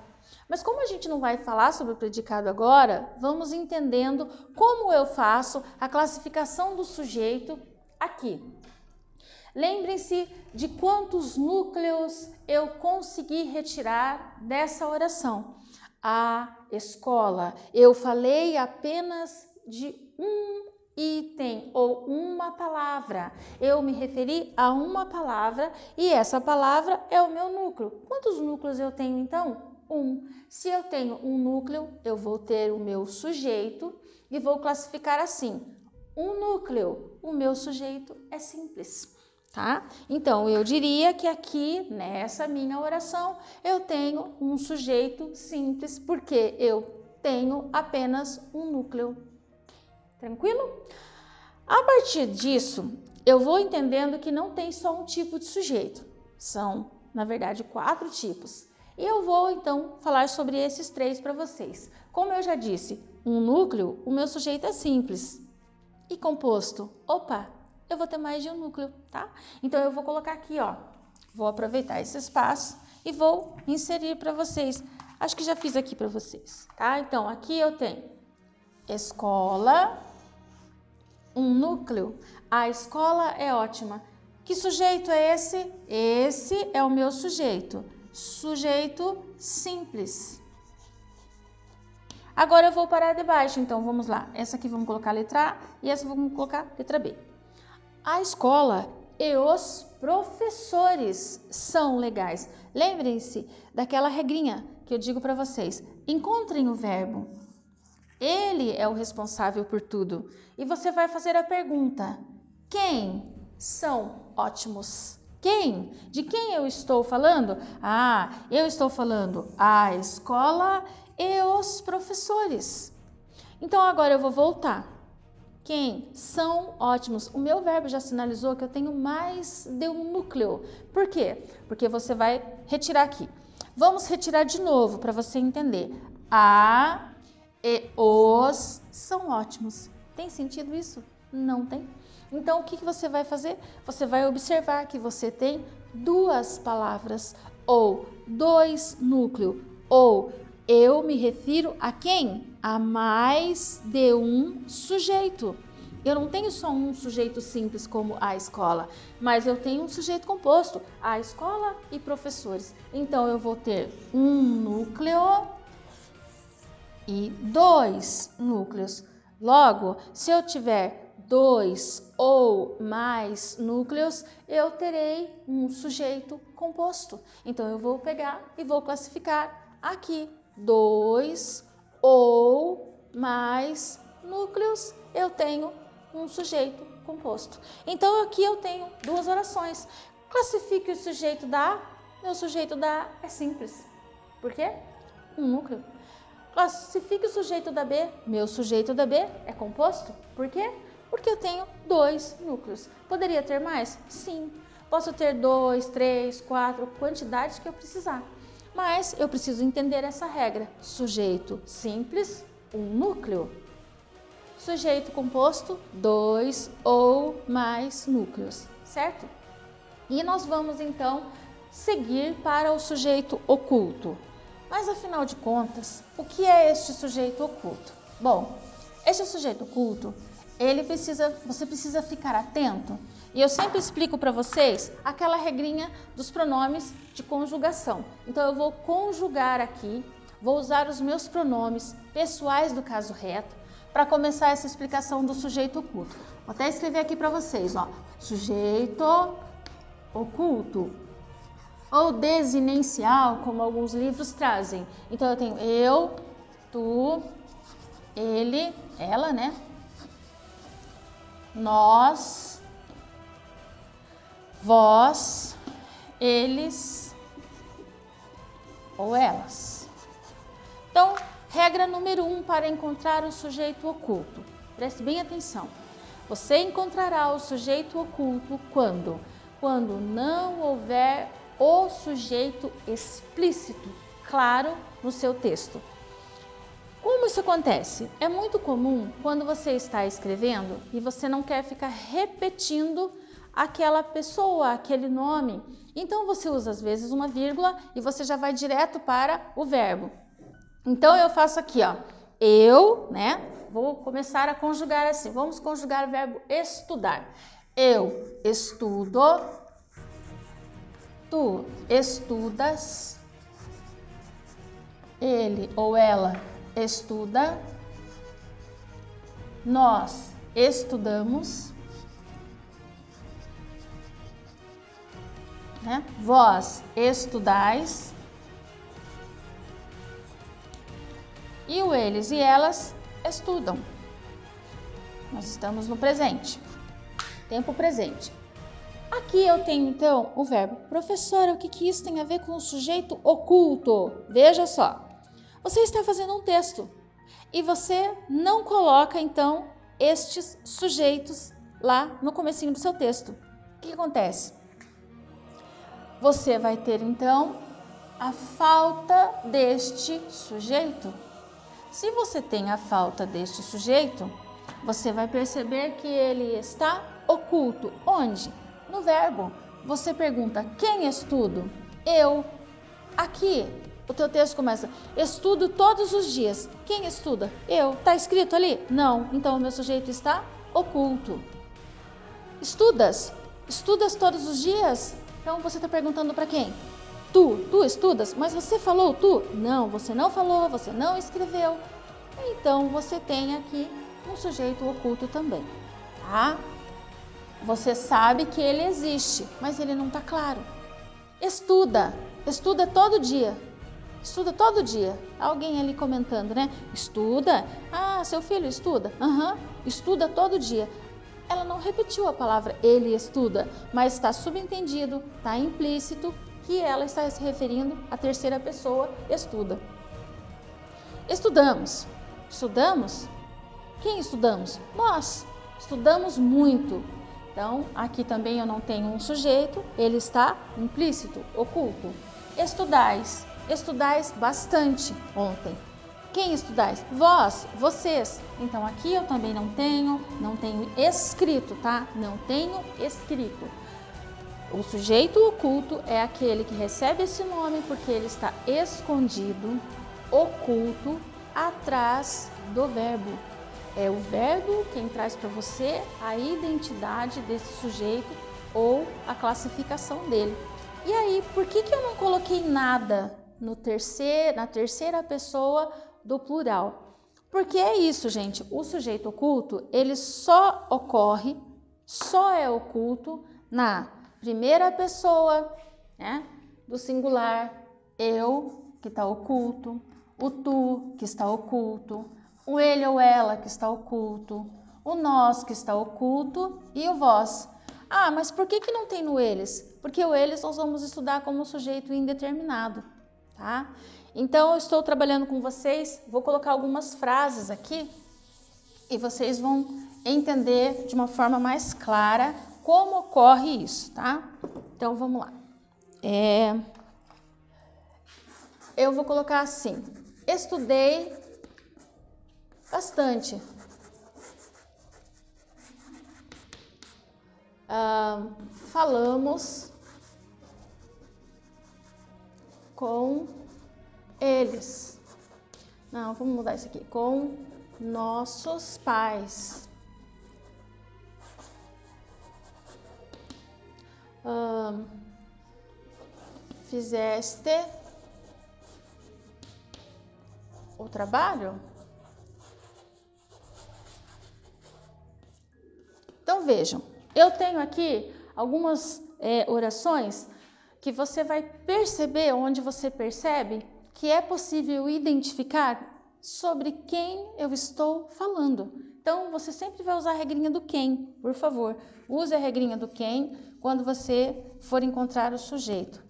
A: Mas como a gente não vai falar sobre o predicado agora, vamos entendendo como eu faço a classificação do sujeito aqui. Lembrem-se de quantos núcleos eu consegui retirar dessa oração. A escola, eu falei apenas de um item ou uma palavra. Eu me referi a uma palavra e essa palavra é o meu núcleo. Quantos núcleos eu tenho então? Um. Se eu tenho um núcleo, eu vou ter o meu sujeito e vou classificar assim. Um núcleo, o meu sujeito é simples, tá? Então, eu diria que aqui, nessa minha oração, eu tenho um sujeito simples, porque eu tenho apenas um núcleo. Tranquilo? A partir disso, eu vou entendendo que não tem só um tipo de sujeito. São, na verdade, 4 tipos. E eu vou, então, falar sobre esses 3 para vocês. Como eu já disse, um núcleo, o meu sujeito é simples. E composto? Opa, eu vou ter mais de um núcleo, tá? Então, eu vou colocar aqui, ó. Vou aproveitar esse espaço e vou inserir para vocês. Acho que já fiz aqui para vocês, tá? Então, aqui eu tenho escola, um núcleo. A escola é ótima. Que sujeito é esse? Esse é o meu sujeito. Sujeito simples. Agora eu vou parar de baixo, então vamos lá. Essa aqui vamos colocar a letra A e essa vamos colocar a letra B. A escola e os professores são legais. Lembrem-se daquela regrinha que eu digo para vocês. Encontrem o verbo. Ele é o responsável por tudo. E você vai fazer a pergunta: quem são ótimos? Quem? De quem eu estou falando? Eu estou falando a escola e os professores. Então agora eu vou voltar. Quem são ótimos? O meu verbo já sinalizou que eu tenho mais de um núcleo. Por quê? Porque você vai retirar aqui. Vamos retirar de novo para você entender. A e os são ótimos. Tem sentido isso? Não tem? Então o que você vai fazer? Você vai observar que você tem duas palavras ou dois núcleos ou eu me refiro a quem? A mais de um sujeito. Eu não tenho só um sujeito simples como a escola, mas eu tenho um sujeito composto, a escola e professores. Então eu vou ter um núcleo e dois núcleos. Logo, se eu tiver dois ou mais núcleos, eu terei um sujeito composto. Então eu vou pegar e vou classificar aqui. Dois ou mais núcleos, eu tenho um sujeito composto. Então aqui eu tenho duas orações. Classifique o sujeito da A. Meu sujeito da A é simples. Por quê? Um núcleo. Classifique o sujeito da B. Meu sujeito da B é composto. Por quê? Porque eu tenho dois núcleos. Poderia ter mais? Sim. Posso ter 2, 3, 4, quantidade que eu precisar. Mas eu preciso entender essa regra. Sujeito simples, um núcleo. Sujeito composto, dois ou mais núcleos, certo? E nós vamos então seguir para o sujeito oculto. Mas afinal de contas, o que é este sujeito oculto? Bom, este sujeito oculto, você precisa ficar atento. E eu sempre explico para vocês aquela regrinha dos pronomes de conjugação. Então eu vou conjugar aqui, vou usar os meus pronomes pessoais do caso reto para começar essa explicação do sujeito oculto. Vou até escrever aqui para vocês, ó, sujeito oculto ou desinencial, como alguns livros trazem. Então eu tenho eu, tu, ele, ela, né? Nós, vós, eles ou elas. Então, regra número 1 para encontrar o sujeito oculto. Preste bem atenção. Você encontrará o sujeito oculto quando? Quando não houver o sujeito explícito, claro, no seu texto. Como isso acontece? É muito comum quando você está escrevendo e você não quer ficar repetindo aquela pessoa, aquele nome. Então você usa às vezes uma vírgula e você já vai direto para o verbo. Então eu faço aqui, ó, eu, né? Vou começar a conjugar assim. Vamos conjugar o verbo estudar. Eu estudo, tu estudas, ele ou ela estuda, nós estudamos, né? Vós estudais e o eles e elas estudam. Nós estamos no presente, tempo presente. Aqui eu tenho então o verbo. Professora, o que isso tem a ver com o sujeito oculto? Veja só. Você está fazendo um texto e você não coloca então estes sujeitos lá no comecinho do seu texto. O que acontece? Você vai ter então a falta deste sujeito. Se você tem a falta deste sujeito, você vai perceber que ele está oculto. Onde? No verbo. Você pergunta, quem estudo? Eu. Aqui, o teu texto começa, estudo todos os dias. Quem estuda? Eu. Está escrito ali? Não. Então, o meu sujeito está oculto. Estudas? Estudas todos os dias? Então você está perguntando para quem? Tu estudas? Mas você falou tu? Não, você não falou, você não escreveu. Então você tem aqui um sujeito oculto também, tá? Você sabe que ele existe, mas ele não está claro. Estuda todo dia. Estuda todo dia. Alguém ali comentando, né? Estuda? Ah, seu filho estuda? Aham, estuda todo dia. Ela não repetiu a palavra ele estuda, mas está subentendido, está implícito que ela está se referindo à terceira pessoa estuda. Estudamos. Estudamos? Quem estudamos? Nós. Estudamos muito. Então, aqui também eu não tenho um sujeito, ele está implícito, oculto. Estudais. Estudais bastante ontem. Quem estudais? Vós, vocês. Então, aqui eu também não tenho escrito, tá? Não tenho escrito. O sujeito oculto é aquele que recebe esse nome porque ele está escondido, oculto, atrás do verbo. É o verbo quem traz para você a identidade desse sujeito ou a classificação dele. E aí, por que eu não coloquei nada na terceira pessoa do plural? Porque é isso, gente. O sujeito oculto, ele só é oculto na primeira pessoa, né, do singular, eu, que está oculto, o tu, que está oculto, o ele ou ela, que está oculto, o nós, que está oculto, e o vós. Ah, mas por que não tem no eles? Porque o eles nós vamos estudar como sujeito indeterminado, tá? Então, eu estou trabalhando com vocês, vou colocar algumas frases aqui e vocês vão entender de uma forma mais clara como ocorre isso, tá? Então, vamos lá. Eu vou colocar assim, estudei bastante. Falamos com eles. Não, vamos mudar isso aqui. Com nossos pais. Fizeste o trabalho? Então vejam, eu tenho aqui algumas orações que você vai perceber, onde você percebe que é possível identificar sobre quem eu estou falando. Então, você sempre vai usar a regrinha do quem, por favor. Use a regrinha do quem quando você for encontrar o sujeito.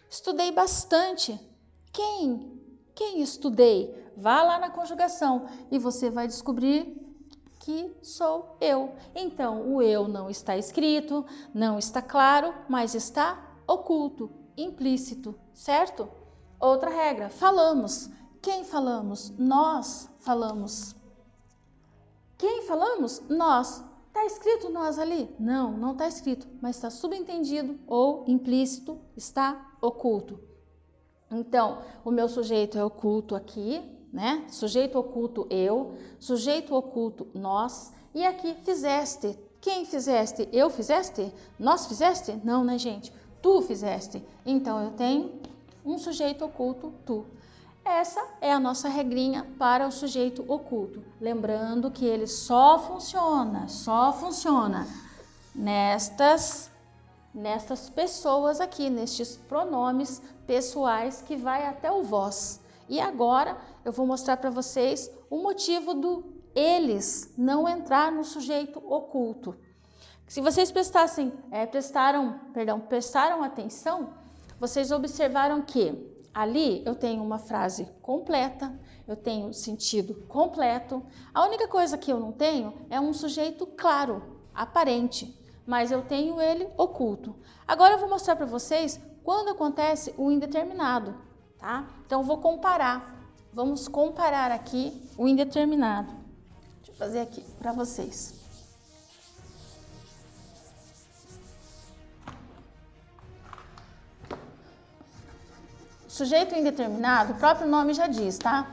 A: Estudei bastante. Quem? Quem estudei? Vá lá na conjugação e você vai descobrir que sou eu. Então, o eu não está escrito, não está claro, mas está oculto, implícito, certo? Outra regra, falamos. Quem falamos? Nós falamos. Quem falamos? Nós. Está escrito nós ali? Não, não está escrito, mas está subentendido ou implícito, está oculto. Então, o meu sujeito é oculto aqui, né? Sujeito oculto eu, sujeito oculto nós, e aqui fizeste. Quem fizeste? Eu fizeste? Nós fizeste? Não, né, gente? Tu fizeste. Então, eu tenho um sujeito oculto, tu. Essa é a nossa regrinha para o sujeito oculto. Lembrando que ele só funciona nestas pessoas aqui, nestes pronomes pessoais que vai até o vós. E agora eu vou mostrar para vocês o motivo do eles não entrar no sujeito oculto. Se vocês prestaram atenção, vocês observaram que ali eu tenho uma frase completa, eu tenho sentido completo. A única coisa que eu não tenho é um sujeito claro, aparente, mas eu tenho ele oculto. Agora eu vou mostrar para vocês quando acontece o indeterminado, tá? Então eu vou comparar. Vamos comparar aqui o indeterminado. Deixa eu fazer aqui para vocês. Sujeito indeterminado, o próprio nome já diz, tá?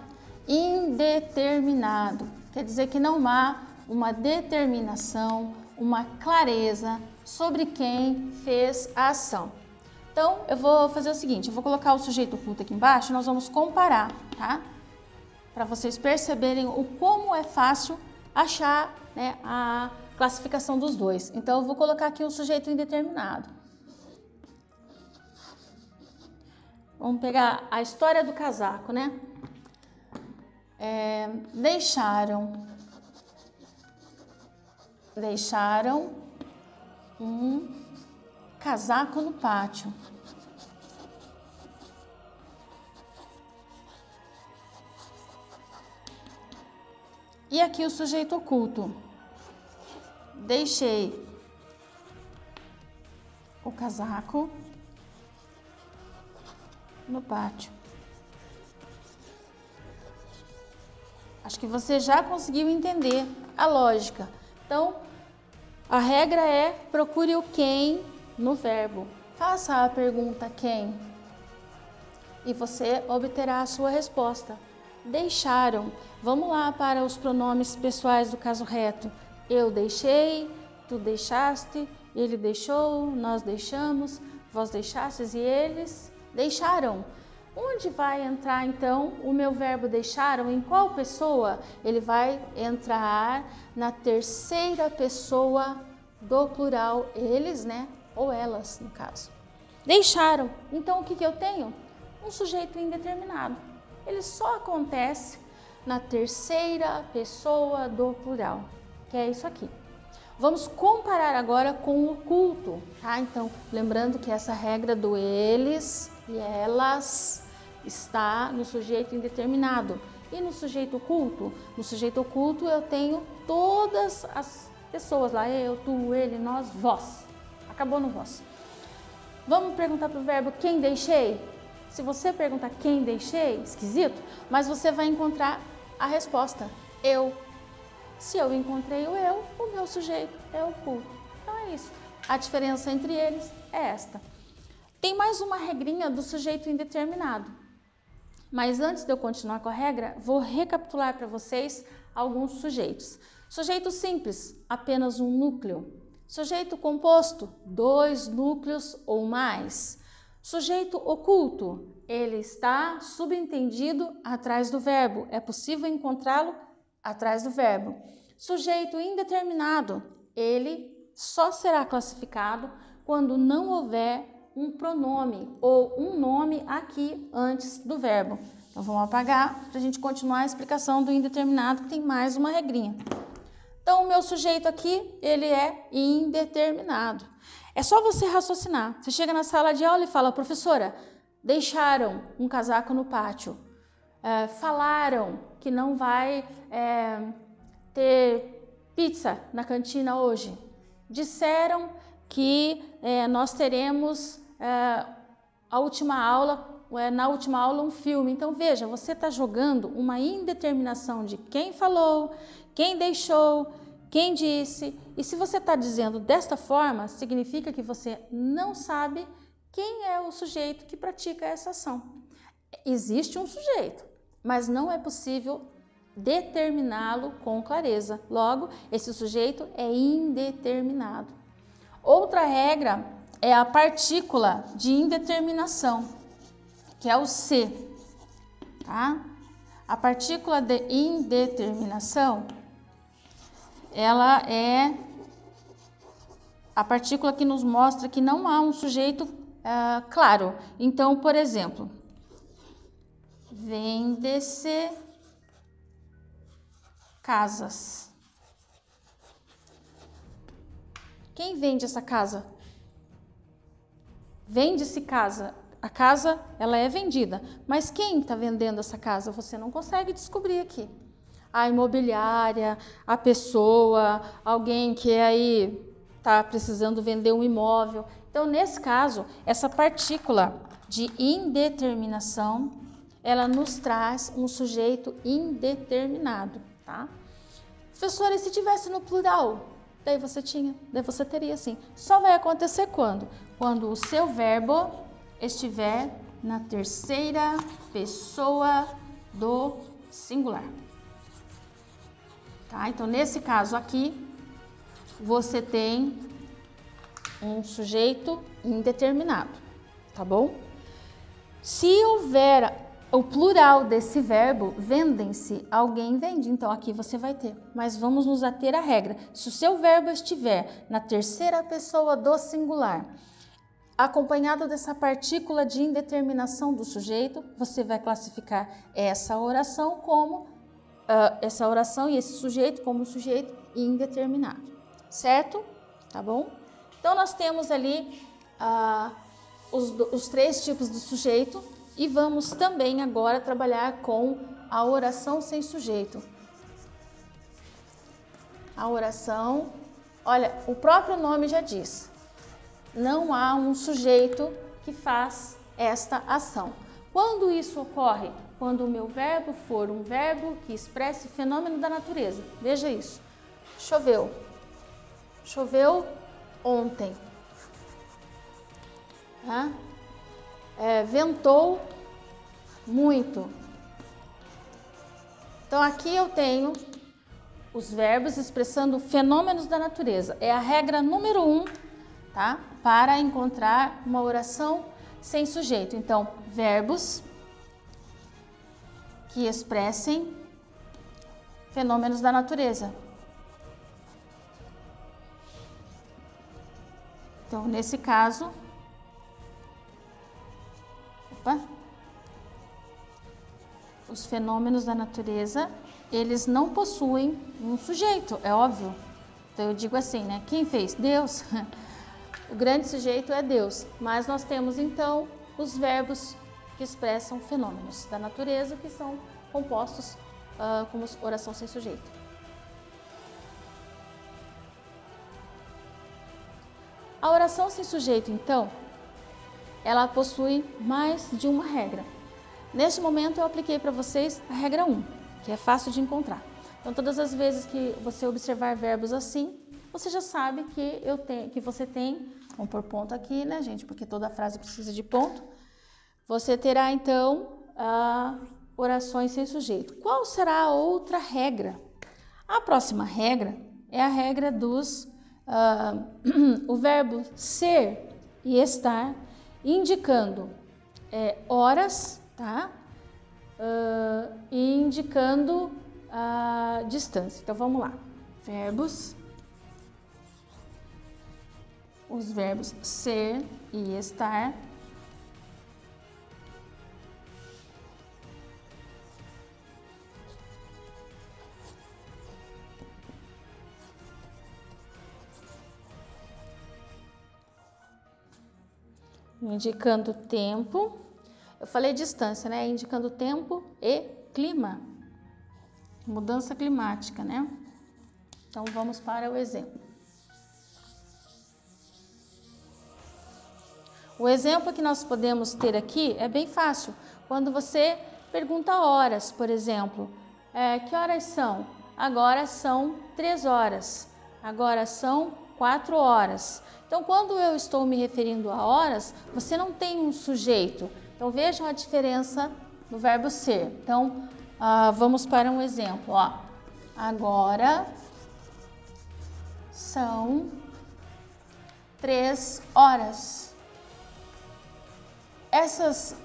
A: Indeterminado. Quer dizer que não há uma determinação, uma clareza sobre quem fez a ação. Então, eu vou fazer o seguinte, eu vou colocar o sujeito oculto aqui embaixo, nós vamos comparar, tá? Para vocês perceberem o como é fácil achar, né, a classificação dos dois. Então, eu vou colocar aqui o sujeito indeterminado. Vamos pegar a história do casaco, né? Deixaram um casaco no pátio. E aqui o sujeito oculto. Deixei o casaco no pátio. Acho que você já conseguiu entender a lógica. Então, a regra é procure o quem no verbo. Faça a pergunta quem e você obterá a sua resposta. Deixaram. Vamos lá para os pronomes pessoais do caso reto. Eu deixei, tu deixaste, ele deixou, nós deixamos, vós deixastes e eles deixaram. Onde vai entrar então o meu verbo deixaram? Em qual pessoa? Ele vai entrar na terceira pessoa do plural, eles, né? Ou elas, no caso. Deixaram. Então o que eu tenho? Um sujeito indeterminado. Ele só acontece na terceira pessoa do plural, que é isso aqui. Vamos comparar agora com o oculto, tá? Então, lembrando que essa regra do eles e elas está no sujeito indeterminado. E no sujeito oculto? No sujeito oculto eu tenho todas as pessoas lá, eu, tu, ele, nós, vós. Acabou no vós. Vamos perguntar para o verbo quem deixei? Se você perguntar quem deixei, esquisito, mas você vai encontrar a resposta, eu. Se eu encontrei o meu sujeito é oculto. Então é isso. A diferença entre eles é esta. Tem mais uma regrinha do sujeito indeterminado. Mas antes de eu continuar com a regra, vou recapitular para vocês alguns sujeitos. Sujeito simples, apenas um núcleo. Sujeito composto, 2 núcleos ou mais. Sujeito oculto, ele está subentendido atrás do verbo. É possível encontrá-lo atrás do verbo. Sujeito indeterminado, ele só será classificado quando não houver um pronome ou um nome aqui antes do verbo. Então vamos apagar para a gente continuar a explicação do indeterminado, que tem mais uma regrinha. Então o meu sujeito aqui, ele é indeterminado. É só você raciocinar. Você chega na sala de aula e fala, professora, deixaram um casaco no pátio. Falaram que não vai ter pizza na cantina hoje. Disseram que nós teremos na última aula um filme. Então veja, você está jogando uma indeterminação de quem falou, quem deixou, quem disse. E se você está dizendo desta forma, significa que você não sabe quem é o sujeito que pratica essa ação. Existe um sujeito, mas não é possível determiná-lo com clareza. Logo, esse sujeito é indeterminado. Outra regra é a partícula de indeterminação, que é o se, tá? A partícula de indeterminação, ela é a partícula que nos mostra que não há um sujeito claro. Então, por exemplo, vende-se casas. Quem vende essa casa? Vende-se casa. A casa, ela é vendida. Mas quem está vendendo essa casa? Você não consegue descobrir aqui. A imobiliária, a pessoa, alguém que aí está precisando vender um imóvel. Então, nesse caso, essa partícula de indeterminação, ela nos traz um sujeito indeterminado, tá? Professora, e se tivesse no plural? Daí você teria assim. Só vai acontecer quando? Quando o seu verbo estiver na terceira pessoa do singular. tá? Então, nesse caso aqui, você tem um sujeito indeterminado, tá bom? Se houver o plural desse verbo, vendem-se, alguém vende, então aqui você vai ter. Mas vamos nos ater à regra. Se o seu verbo estiver na terceira pessoa do singular, acompanhado dessa partícula de indeterminação do sujeito, você vai classificar essa oração como essa oração e esse sujeito como sujeito indeterminado, certo? Tá bom? Então nós temos ali os três tipos de sujeito e vamos também agora trabalhar com a oração sem sujeito. A oração, olha, o próprio nome já diz, não há um sujeito que faz esta ação. Quando isso ocorre? Quando o meu verbo for um verbo que expresse fenômeno da natureza. Veja isso. Choveu. Choveu ontem. Tá? Ventou muito. Então aqui eu tenho os verbos expressando fenômenos da natureza. É a regra número 1, tá? Para encontrar uma oração sem sujeito. Então, verbos que expressem fenômenos da natureza. Então, nesse caso, os fenômenos da natureza, eles não possuem um sujeito, é óbvio. Então eu digo assim, né? Quem fez? Deus. O grande sujeito é Deus. Mas nós temos então os verbos que expressam fenômenos da natureza, que são compostos como oração sem sujeito. A oração sem sujeito, então, ela possui mais de uma regra. Neste momento eu apliquei para vocês a regra 1, que é fácil de encontrar. Então, todas as vezes que você observar verbos assim, você já sabe que você tem, vamos pôr ponto aqui, né, gente, porque toda frase precisa de ponto. Você terá, então, orações sem sujeito. Qual será a outra regra? A próxima regra é a regra dos o verbo ser e estar, indicando horas, tá? E indicando a distância. Então, vamos lá. Verbos. Os verbos ser e estar. Indicando tempo. Eu falei distância, né? Indicando tempo e clima. Mudança climática, né? Então, vamos para o exemplo. O exemplo que nós podemos ter aqui é bem fácil. Quando você pergunta horas, por exemplo, que horas são? Agora são 3 horas. Agora são 4 horas. Então, quando eu estou me referindo a horas, você não tem um sujeito. Então, vejam a diferença do verbo ser. Então, vamos para um exemplo. Ó. Agora são 3 horas.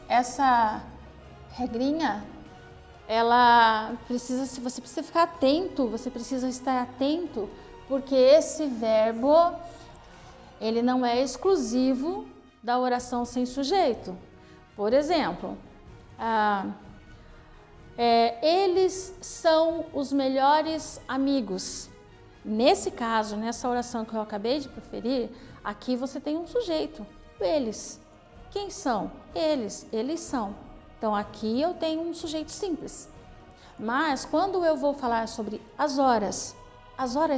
A: Essa regrinha, você precisa ficar atento, você precisa estar atento, porque esse verbo, ele não é exclusivo da oração sem sujeito. Por exemplo, eles são os melhores amigos. Nesse caso, nessa oração que eu acabei de proferir, aqui você tem um sujeito, eles. Quem são? Eles são. Então, aqui eu tenho um sujeito simples. Mas, quando eu vou falar sobre as horas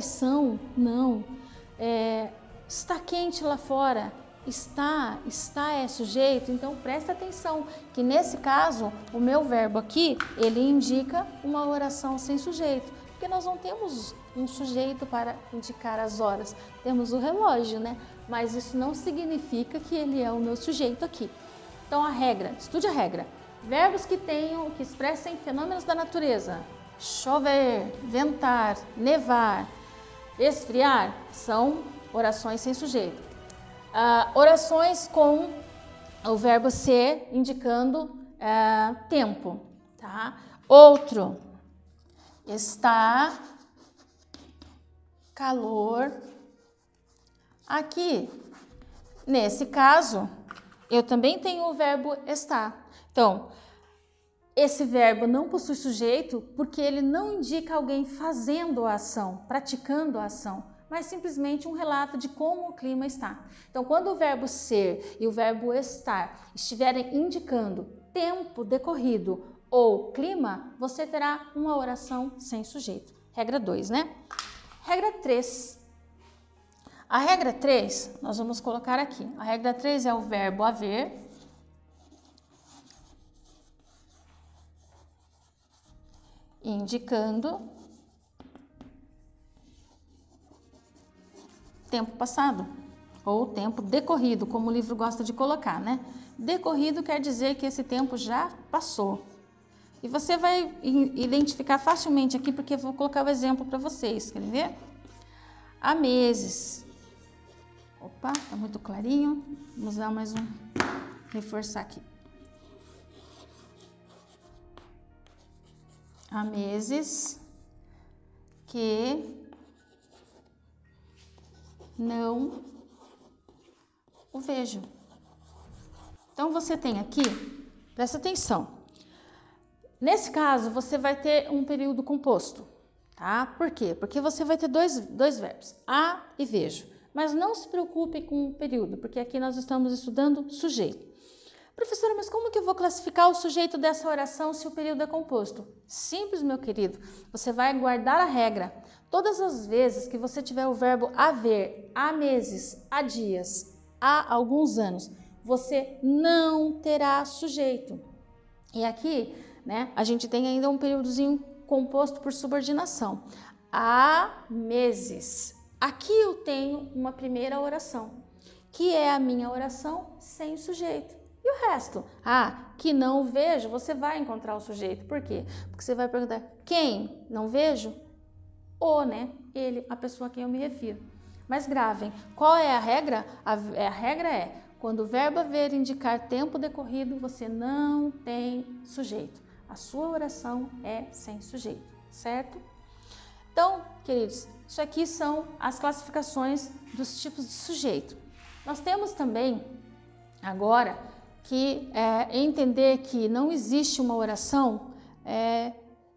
A: são? Não. Está quente lá fora. Está é sujeito. Então, presta atenção que, nesse caso, o meu verbo aqui, ele indica uma oração sem sujeito. Porque nós não temos um sujeito para indicar as horas. Temos o relógio, né? Mas isso não significa que ele é o meu sujeito aqui. Então, a regra, estude a regra. Verbos que expressem fenômenos da natureza. chover, ventar, nevar, esfriar, são orações sem sujeito. Orações com o verbo ser indicando tempo, tá? Outro, está calor. Aqui, nesse caso, eu também tenho o verbo estar. Então, esse verbo não possui sujeito porque ele não indica alguém fazendo a ação, praticando a ação, mas simplesmente um relato de como o clima está. Então, quando o verbo ser e o verbo estar estiverem indicando tempo decorrido ou clima, você terá uma oração sem sujeito. Regra 2, né? Regra 3. A regra 3, nós vamos colocar aqui. A regra 3 é o verbo haver, indicando tempo passado ou tempo decorrido, como o livro gosta de colocar, né? Decorrido quer dizer que esse tempo já passou. E você vai identificar facilmente aqui, porque eu vou colocar o exemplo para vocês, quer ver? Há meses. Opa, tá muito clarinho. Vamos dar mais um, reforçar aqui. Há meses que não o vejo. Então, você tem aqui, presta atenção. Nesse caso, você vai ter um período composto, tá? Por quê? Porque você vai ter dois verbos, há e vejo. Mas não se preocupe com o período, porque aqui nós estamos estudando sujeito. Professora, mas como que eu vou classificar o sujeito dessa oração se o período é composto? Simples, meu querido. Você vai guardar a regra. Todas as vezes que você tiver o verbo haver, há meses, há dias, há alguns anos, você não terá sujeito. E aqui, né, a gente tem ainda um períodozinho composto por subordinação. Há meses. Aqui eu tenho uma primeira oração, que é a minha oração sem sujeito. E o resto? Que não vejo, você vai encontrar o sujeito. Por quê? Porque você vai perguntar, quem? Não vejo? O, né? Ele, a pessoa a quem eu me refiro. Mas gravem, qual é a regra? A regra é, quando o verbo haver indicar tempo decorrido, você não tem sujeito. A sua oração é sem sujeito, certo? Então, queridos, isso aqui são as classificações dos tipos de sujeito. Nós temos também, agora, que entender que não existe uma oração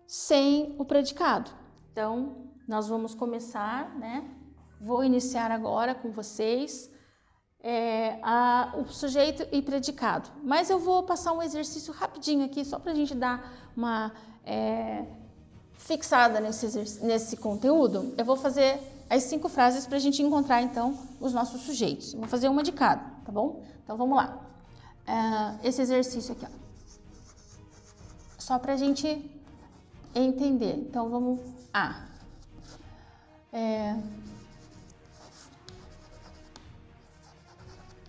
A: sem o predicado. Então, nós vamos começar, né? Vou iniciar agora com vocês o sujeito e predicado. Mas eu vou passar um exercício rapidinho aqui, só para a gente dar uma fixada nesse conteúdo. Eu vou fazer as 5 frases para a gente encontrar, então, os nossos sujeitos. Eu vou fazer uma de cada, tá bom? Então, vamos lá. Esse exercício aqui, ó. Só para a gente entender. Então, vamos...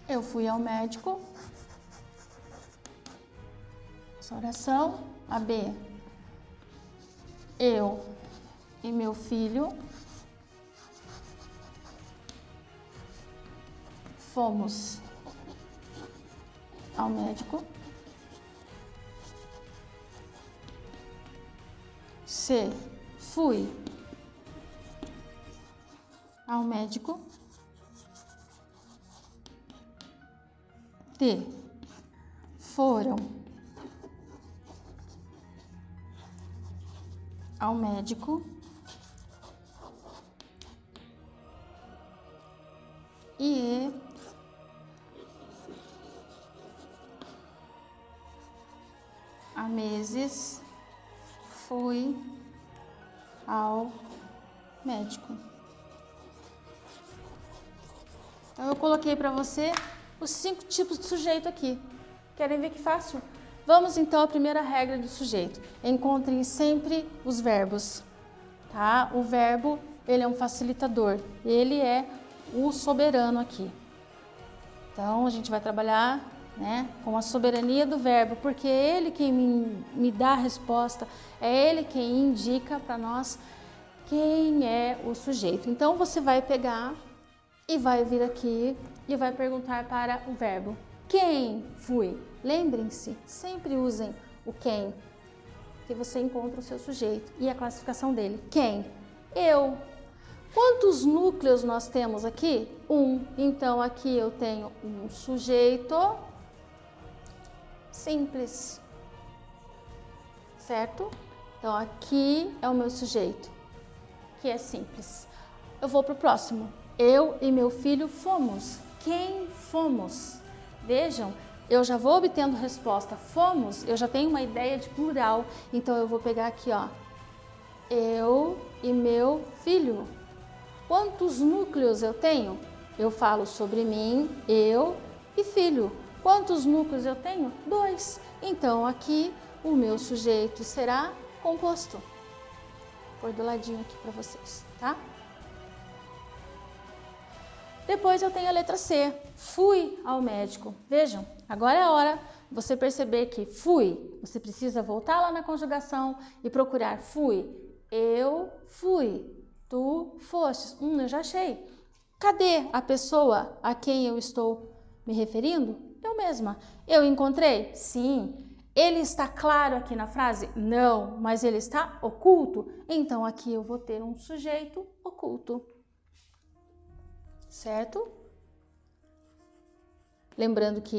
A: eu fui ao médico. Essa oração. A B. Eu e meu filho fomos ao médico. C. Fui ao médico. D. Foram ao médico. E há meses fui ao médico. Então, eu coloquei para você os 5 tipos de sujeito aqui. Querem ver que fácil? Vamos então à primeira regra do sujeito. Encontrem sempre os verbos, tá? O verbo, ele é um facilitador. Ele é o soberano aqui. Então, a gente vai trabalhar né? Com a soberania do verbo, porque é ele quem me dá a resposta, é ele quem indica para nós quem é o sujeito. Então você vai pegar e vai vir aqui e vai perguntar para o verbo: quem fui? Lembrem-se, sempre usem o quem, que você encontra o seu sujeito e a classificação dele. Quem? Eu. Quantos núcleos nós temos aqui? Um. Então aqui eu tenho um sujeito simples, certo? Então aqui é o meu sujeito, que é simples. Eu vou para o próximo. Eu e meu filho fomos. Quem fomos? Vejam, eu já vou obtendo resposta. Fomos, eu já tenho uma ideia de plural. Então eu vou pegar aqui, ó. Eu e meu filho. Quantos núcleos eu tenho? Eu falo sobre mim, eu e filho. Quantos núcleos eu tenho? 2. Então aqui o meu sujeito será composto. Vou pôr do ladinho aqui para vocês, tá? Depois eu tenho a letra C. Fui ao médico. Vejam, agora é a hora de você perceber que fui. Você precisa voltar lá na conjugação e procurar fui. Eu fui. Tu fostes. Eu já achei. Cadê a pessoa a quem eu estou me referindo? Eu mesma. Eu encontrei? Sim. Ele está claro aqui na frase? Não, mas ele está oculto. Então aqui eu vou ter um sujeito oculto. Certo? Lembrando que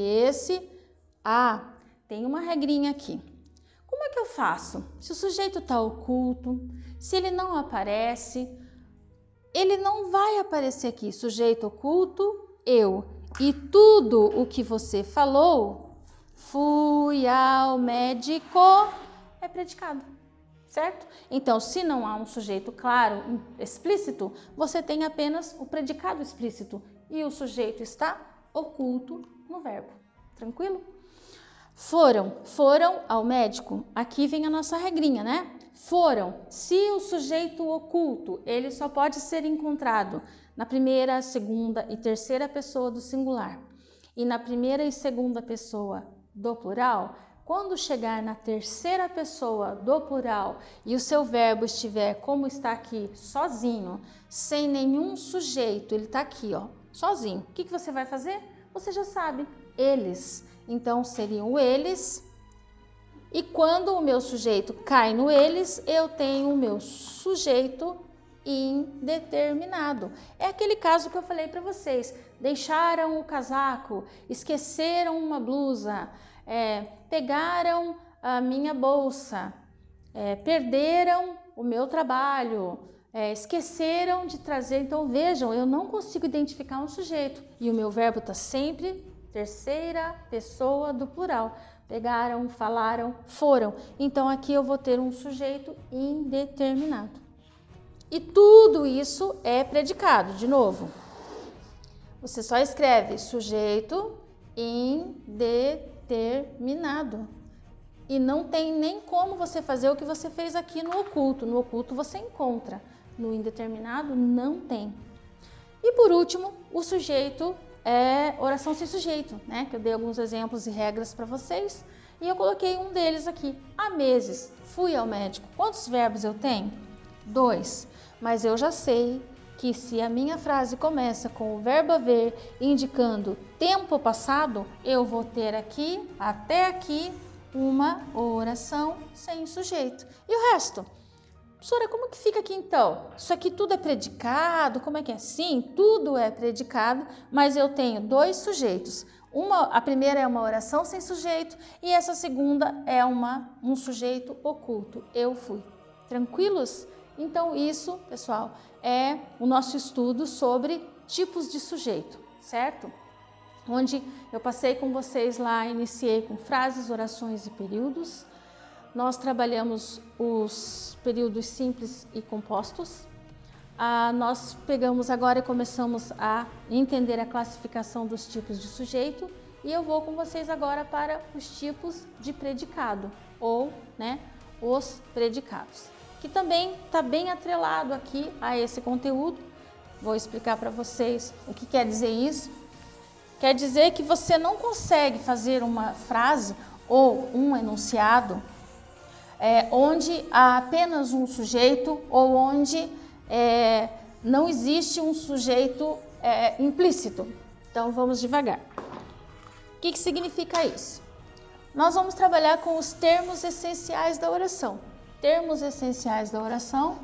A: tem uma regrinha aqui. Como é que eu faço? Se o sujeito está oculto, se ele não aparece, ele não vai aparecer aqui. Sujeito oculto, eu. E tudo o que você falou, fui ao médico, é predicado. Certo? Então, se não há um sujeito claro, explícito, você tem apenas o predicado explícito e o sujeito está oculto no verbo. Tranquilo? Foram ao médico. Aqui vem a nossa regrinha, né? Foram. Se o sujeito oculto, ele só pode ser encontrado na primeira, segunda e terceira pessoa do singular e na primeira e segunda pessoa do plural. Quando chegar na terceira pessoa do plural e o seu verbo estiver como está aqui, sozinho, sem nenhum sujeito, ele está aqui, ó, sozinho. O que você vai fazer? Você já sabe, eles. Então seriam eles. E quando o meu sujeito cai no eles, eu tenho o meu sujeito indeterminado. É aquele caso que eu falei para vocês. Deixaram o casaco, esqueceram uma blusa, pegaram a minha bolsa, perderam o meu trabalho, esqueceram de trazer. Então vejam, eu não consigo identificar um sujeito e o meu verbo está sempre terceira pessoa do plural. Pegaram, falaram, foram. Então aqui eu vou ter um sujeito indeterminado. E tudo isso é predicado, de novo. Você só escreve sujeito indeterminado. E não tem nem como você fazer o que você fez aqui no oculto. No oculto você encontra, no indeterminado não tem. E por último, o sujeito é oração sem sujeito, né? Que eu dei alguns exemplos e regras para vocês. E eu coloquei um deles aqui. Há meses, fui ao médico. Quantos verbos eu tenho? 2. Mas eu já sei que se a minha frase começa com o verbo haver indicando tempo passado, eu vou ter aqui, até aqui, uma oração sem sujeito. E o resto? Professora, como que fica aqui então? Isso aqui tudo é predicado? Como é que é? Sim, tudo é predicado, mas eu tenho 2 sujeitos. A primeira é uma oração sem sujeito e essa segunda é um sujeito oculto. Eu fui. Tranquilos? Então isso, pessoal, é o nosso estudo sobre tipos de sujeito, certo? Onde eu passei com vocês lá, iniciei com frases, orações e períodos. Nós trabalhamos os períodos simples e compostos. Nós pegamos agora e começamos a entender a classificação dos tipos de sujeito e eu vou com vocês agora para os tipos de predicado ou, né, os predicados, que também está bem atrelado aqui a esse conteúdo. Vou explicar para vocês o que quer dizer isso. quer dizer que você não consegue fazer uma frase ou um enunciado onde há apenas um sujeito ou onde não existe um sujeito implícito. Então vamos devagar. O que significa isso? Nós vamos trabalhar com os termos essenciais da oração. Termos essenciais da oração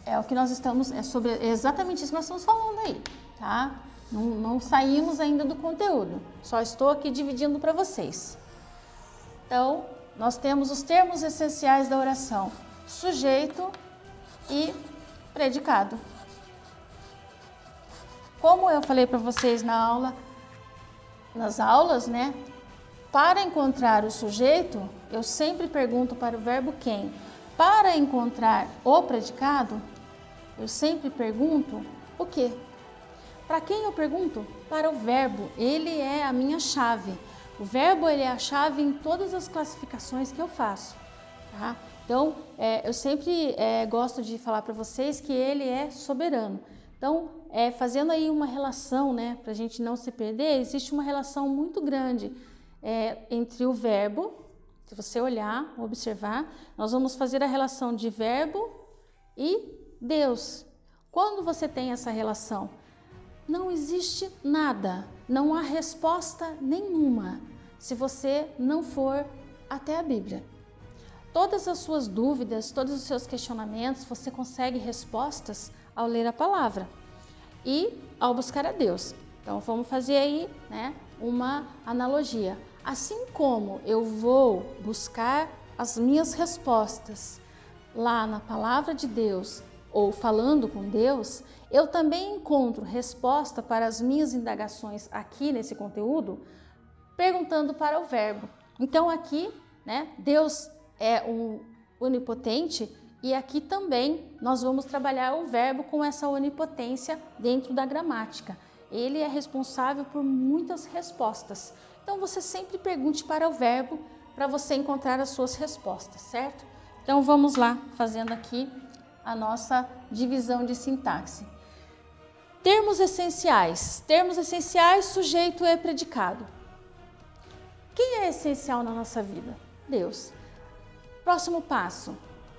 A: é o que nós estamos, sobre exatamente isso que nós estamos falando aí, tá? Não saímos ainda do conteúdo, só estou aqui dividindo para vocês. Então, nós temos os termos essenciais da oração: sujeito e predicado. Como eu falei para vocês nas aulas, né? Para encontrar o sujeito, eu sempre pergunto para o verbo quem. Para encontrar o predicado, eu sempre pergunto o quê. Para quem eu pergunto? Para o verbo. Ele é a minha chave. O verbo, ele é a chave em todas as classificações que eu faço, tá? Então, eu sempre gosto de falar para vocês que ele é soberano. Então, fazendo aí uma relação, né, para a gente não se perder, existe uma relação muito grande entre o verbo. Se você olhar, observar, nós vamos fazer a relação de verbo e Deus. Quando você tem essa relação, não existe nada, não há resposta nenhuma se você não for até a Bíblia. Todas as suas dúvidas, todos os seus questionamentos, você consegue respostas ao ler a palavra e ao buscar a Deus. Então vamos fazer aí, né, uma analogia. Assim como eu vou buscar as minhas respostas lá na palavra de Deus ou falando com Deus, eu também encontro resposta para as minhas indagações aqui nesse conteúdo, perguntando para o verbo. Então aqui, né, Deus é um onipotente e aqui também nós vamos trabalhar o verbo com essa onipotência dentro da gramática. Ele é responsável por muitas respostas. Então você sempre pergunte para o verbo para você encontrar as suas respostas, certo? Então vamos lá, fazendo aqui a nossa divisão de sintaxe. Termos essenciais. Termos essenciais, sujeito e predicado. Quem é essencial na nossa vida? Deus. Próximo passo.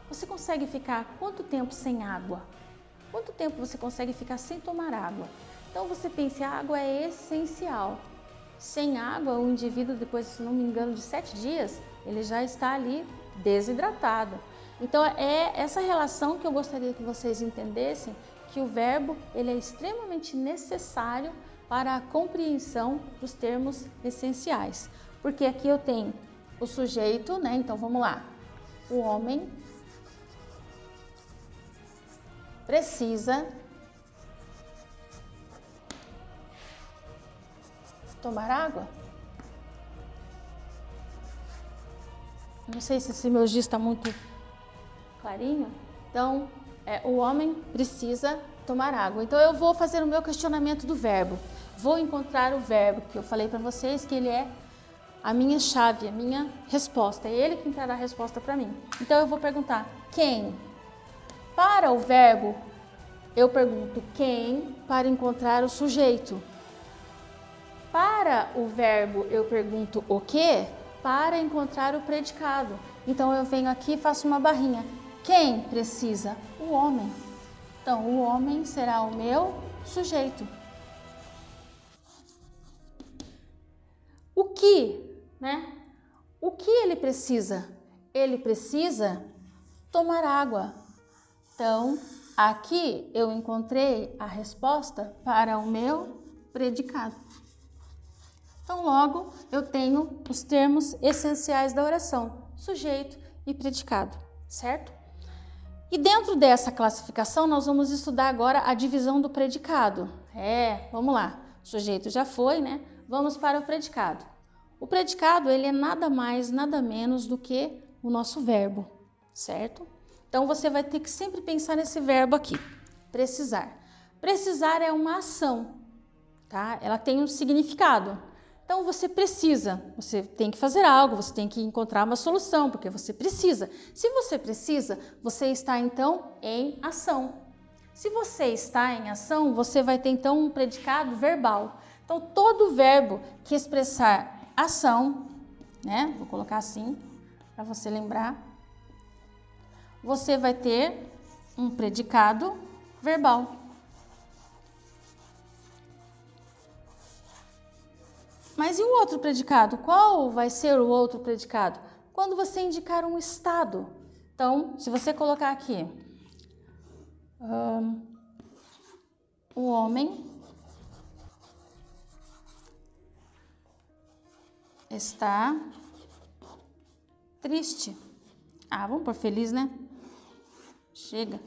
A: Você consegue ficar quanto tempo sem água? Quanto tempo você consegue ficar sem tomar água? Então você pensa, a água é essencial. Sem água, o indivíduo, depois, se não me engano, de 7 dias, ele já está ali desidratado. Então é essa relação que eu gostaria que vocês entendessem, que o verbo ele é extremamente necessário para a compreensão dos termos essenciais. Porque aqui eu tenho o sujeito, né? Então vamos lá. O homem precisa tomar água. Não sei se esse meu giz está muito clarinho. Então, o homem precisa tomar água. Então, eu vou fazer o meu questionamento do verbo. Vou encontrar o verbo, que eu falei para vocês que ele é a minha chave, a minha resposta. É ele que trará a resposta para mim. Então, eu vou perguntar quem? Para o verbo, eu pergunto quem para encontrar o sujeito. Para o verbo, eu pergunto o quê? Para encontrar o predicado. Então, eu venho aqui e faço uma barrinha. Quem precisa? O homem. Então, o homem será o meu sujeito. O que, né? O que ele precisa? Ele precisa tomar água. Então, aqui eu encontrei a resposta para o meu predicado. Então, logo, eu tenho os termos essenciais da oração, sujeito e predicado, certo? E dentro dessa classificação, nós vamos estudar agora a divisão do predicado. Vamos lá, o sujeito já foi, né? Vamos para o predicado. O predicado, ele é nada mais, nada menos do que o nosso verbo, certo? Então, você vai ter que sempre pensar nesse verbo aqui, precisar. Precisar é uma ação, tá? Ela tem um significado. Então, você precisa, você tem que fazer algo, você tem que encontrar uma solução, porque você precisa. Se você precisa, você está, então, em ação. Se você está em ação, você vai ter então um predicado verbal. Então, todo verbo que expressar ação, né? Vou colocar assim para você lembrar. Você vai ter um predicado verbal. Mas e o outro predicado? Qual vai ser o outro predicado? Quando você indicar um estado. Então, se você colocar aqui, o homem está triste. Vamos pôr feliz, né? Chega.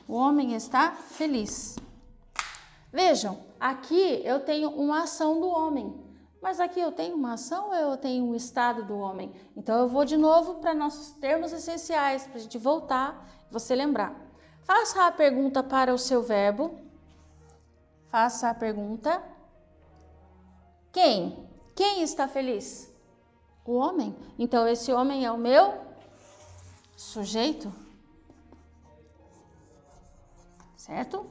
A: O homem está feliz. Vejam, aqui eu tenho uma ação do homem. Mas aqui eu tenho uma ação ou eu tenho um estado do homem? Então eu vou de novo para nossos termos essenciais, para a gente voltar e você lembrar. Faça a pergunta para o seu verbo. Faça a pergunta. Quem? Quem está feliz? O homem. Então esse homem é o meu sujeito. Certo?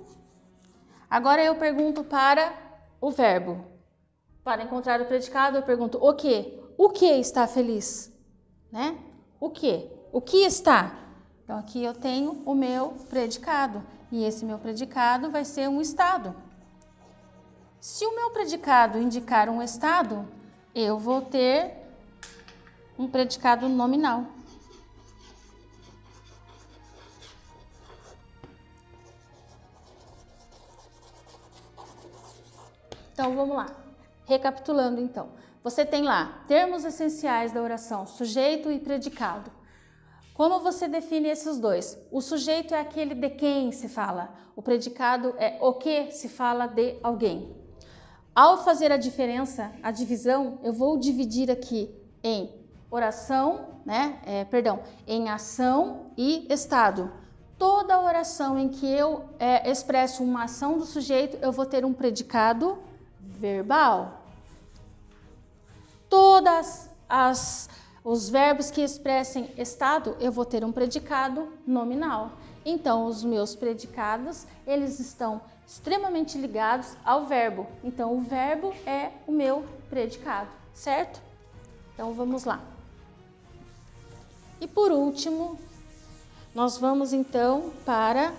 A: Agora eu pergunto para o verbo. Para encontrar o predicado, eu pergunto o quê? O que está feliz? Né? O quê? O que está? Então, aqui eu tenho o meu predicado. E esse meu predicado vai ser um estado. Se o meu predicado indicar um estado, eu vou ter um predicado nominal. Então, vamos lá. Recapitulando, então. Você tem lá termos essenciais da oração, sujeito e predicado. Como você define esses dois? O sujeito é aquele de quem se fala. O predicado é o que se fala de alguém. Ao fazer a diferença, a divisão, eu vou dividir aqui em oração, em ação e estado. Toda oração em que eu expresso uma ação do sujeito, eu vou ter um predicado verbal. Todas os verbos que expressem estado, eu vou ter um predicado nominal. Então, os meus predicados, eles estão extremamente ligados ao verbo. Então, o verbo é o meu predicado, certo? Então, vamos lá. E por último, nós vamos então para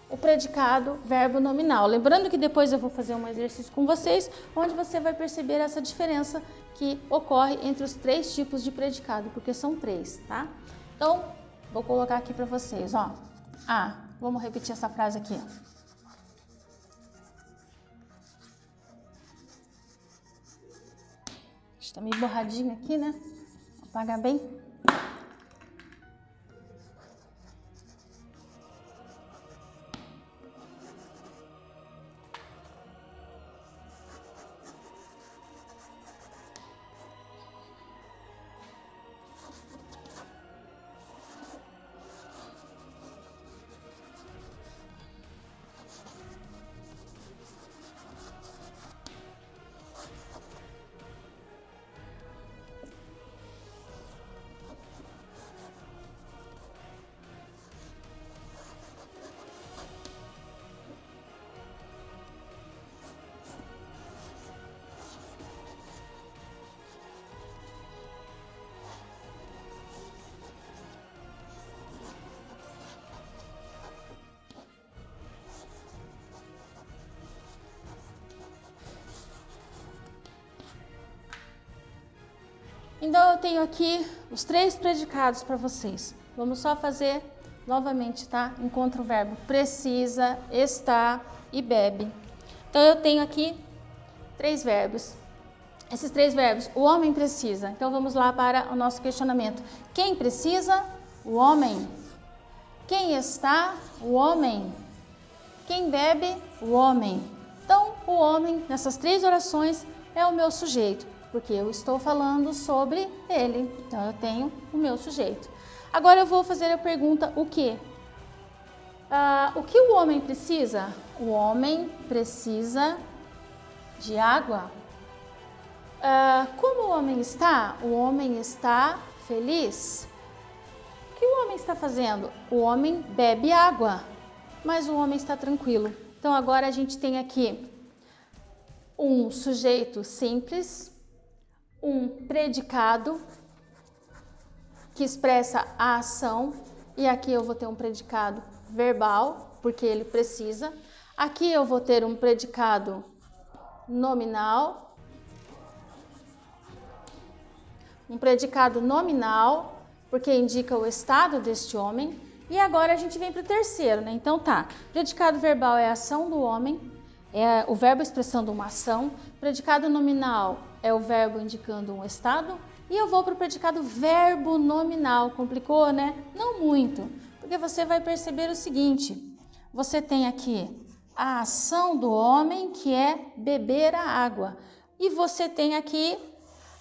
A: o predicado verbo nominal. Lembrando que depois eu vou fazer um exercício com vocês, onde você vai perceber essa diferença que ocorre entre os três tipos de predicado, porque são três, tá? Então, vou colocar aqui para vocês, ó. Vamos repetir essa frase aqui. Está meio borradinho aqui, né? Vou apagar bem. Então, eu tenho aqui os três predicados para vocês. Vamos só fazer novamente, tá? Encontra o verbo precisa, está e bebe. Então, eu tenho aqui três verbos. Esses três verbos, o homem precisa. Então, vamos lá para o nosso questionamento. Quem precisa? O homem. Quem está? O homem. Quem bebe? O homem. Então, o homem, nessas três orações, é o meu sujeito, porque eu estou falando sobre ele. Então, eu tenho o meu sujeito. Agora, eu vou fazer a pergunta, o quê? O que o homem precisa? O homem precisa de água. Como o homem está? O homem está feliz. O que o homem está fazendo? O homem bebe água. mas o homem está tranquilo. Então agora a gente tem aqui um sujeito simples, um predicado que expressa a ação, e aqui eu vou ter um predicado verbal, porque ele precisa. Aqui eu vou ter um predicado nominal, porque indica o estado deste homem. E agora a gente vem para o terceiro, né? Então tá, predicado verbal é a ação do homem, é o verbo expressando uma ação. Predicado nominal é o verbo indicando um estado. E eu vou para o predicado verbo nominal. Complicou, né? Não muito, porque você vai perceber o seguinte: você tem aqui a ação do homem, que é beber a água, e você tem aqui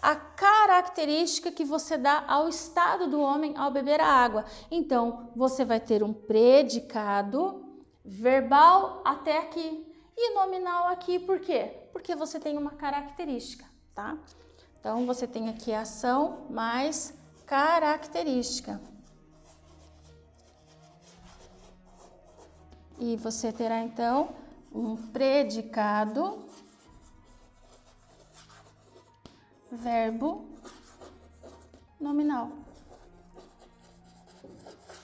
A: a característica que você dá ao estado do homem ao beber a água. Então, você vai ter um predicado verbal até aqui e nominal aqui. Por quê? Porque você tem uma característica, tá? Então, você tem aqui a ação mais característica. E você terá, então, um predicado verbo nominal.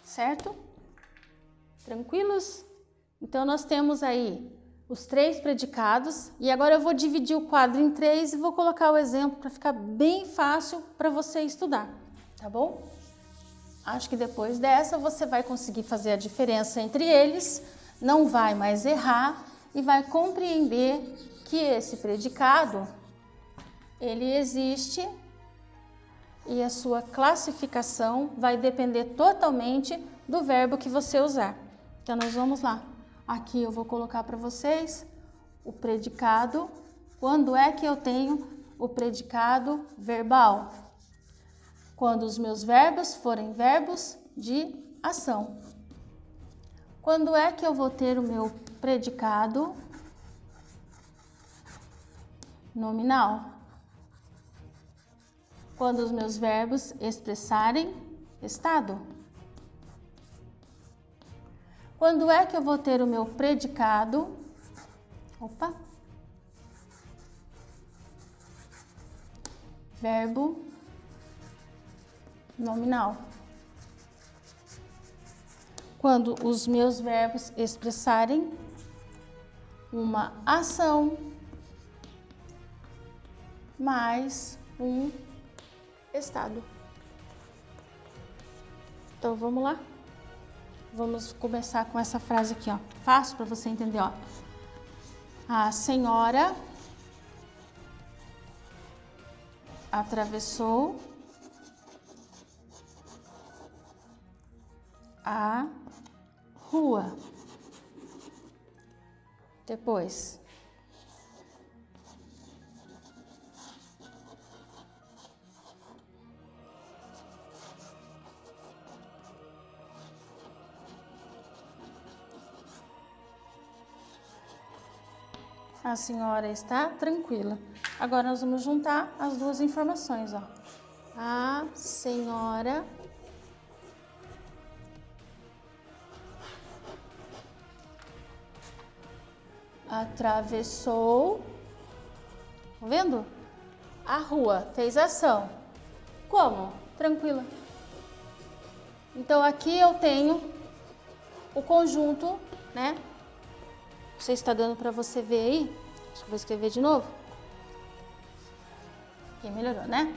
A: Certo? Tranquilos? Então, nós temos aí os 3 predicados, e agora eu vou dividir o quadro em 3 e vou colocar o exemplo para ficar bem fácil para você estudar, tá bom? Acho que depois dessa você vai conseguir fazer a diferença entre eles, não vai mais errar e vai compreender que esse predicado, ele existe e a sua classificação vai depender totalmente do verbo que você usar. Então, nós vamos lá. Aqui eu vou colocar para vocês o predicado. Quando é que eu tenho o predicado verbal? Quando os meus verbos forem verbos de ação. Quando é que eu vou ter o meu predicado nominal? Quando os meus verbos expressarem estado. Quando é que eu vou ter o meu predicado? Verbo nominal. Quando os meus verbos expressarem uma ação mais um estado. Então, vamos lá? Vamos começar com essa frase aqui, ó. Fácil para você entender, ó. A senhora atravessou a rua. Depois, a senhora está tranquila. Agora nós vamos juntar as duas informações, ó. A senhora atravessou, tá vendo? A rua, fez ação. Como? Tranquila. Então aqui eu tenho o conjunto, né? Não sei se está dando para você ver aí. Acho que vou escrever de novo. Aqui melhorou, né?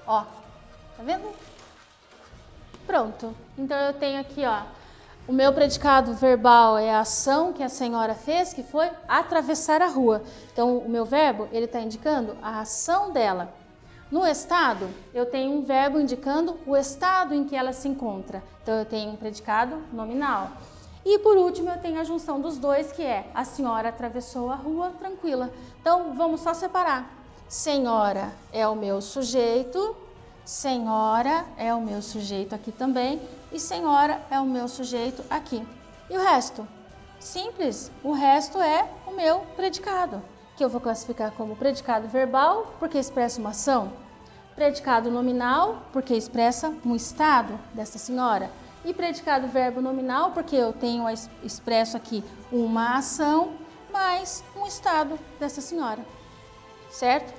A: Ó, tá vendo? Pronto. Então eu tenho aqui, ó, o meu predicado verbal é a ação que a senhora fez, que foi atravessar a rua. Então o meu verbo, ele está indicando a ação dela. No estado, eu tenho um verbo indicando o estado em que ela se encontra. Então eu tenho um predicado nominal. E por último, eu tenho a junção dos dois, que é a senhora atravessou a rua tranquila. Então, vamos só separar. Senhora é o meu sujeito, senhora é o meu sujeito aqui também, e senhora é o meu sujeito aqui. E o resto? Simples, o resto é o meu predicado, que eu vou classificar como predicado verbal, porque expressa uma ação, predicado nominal, porque expressa um estado dessa senhora,
B: E predicado verbo nominal, porque eu tenho expresso aqui uma ação mais um estado dessa senhora, certo?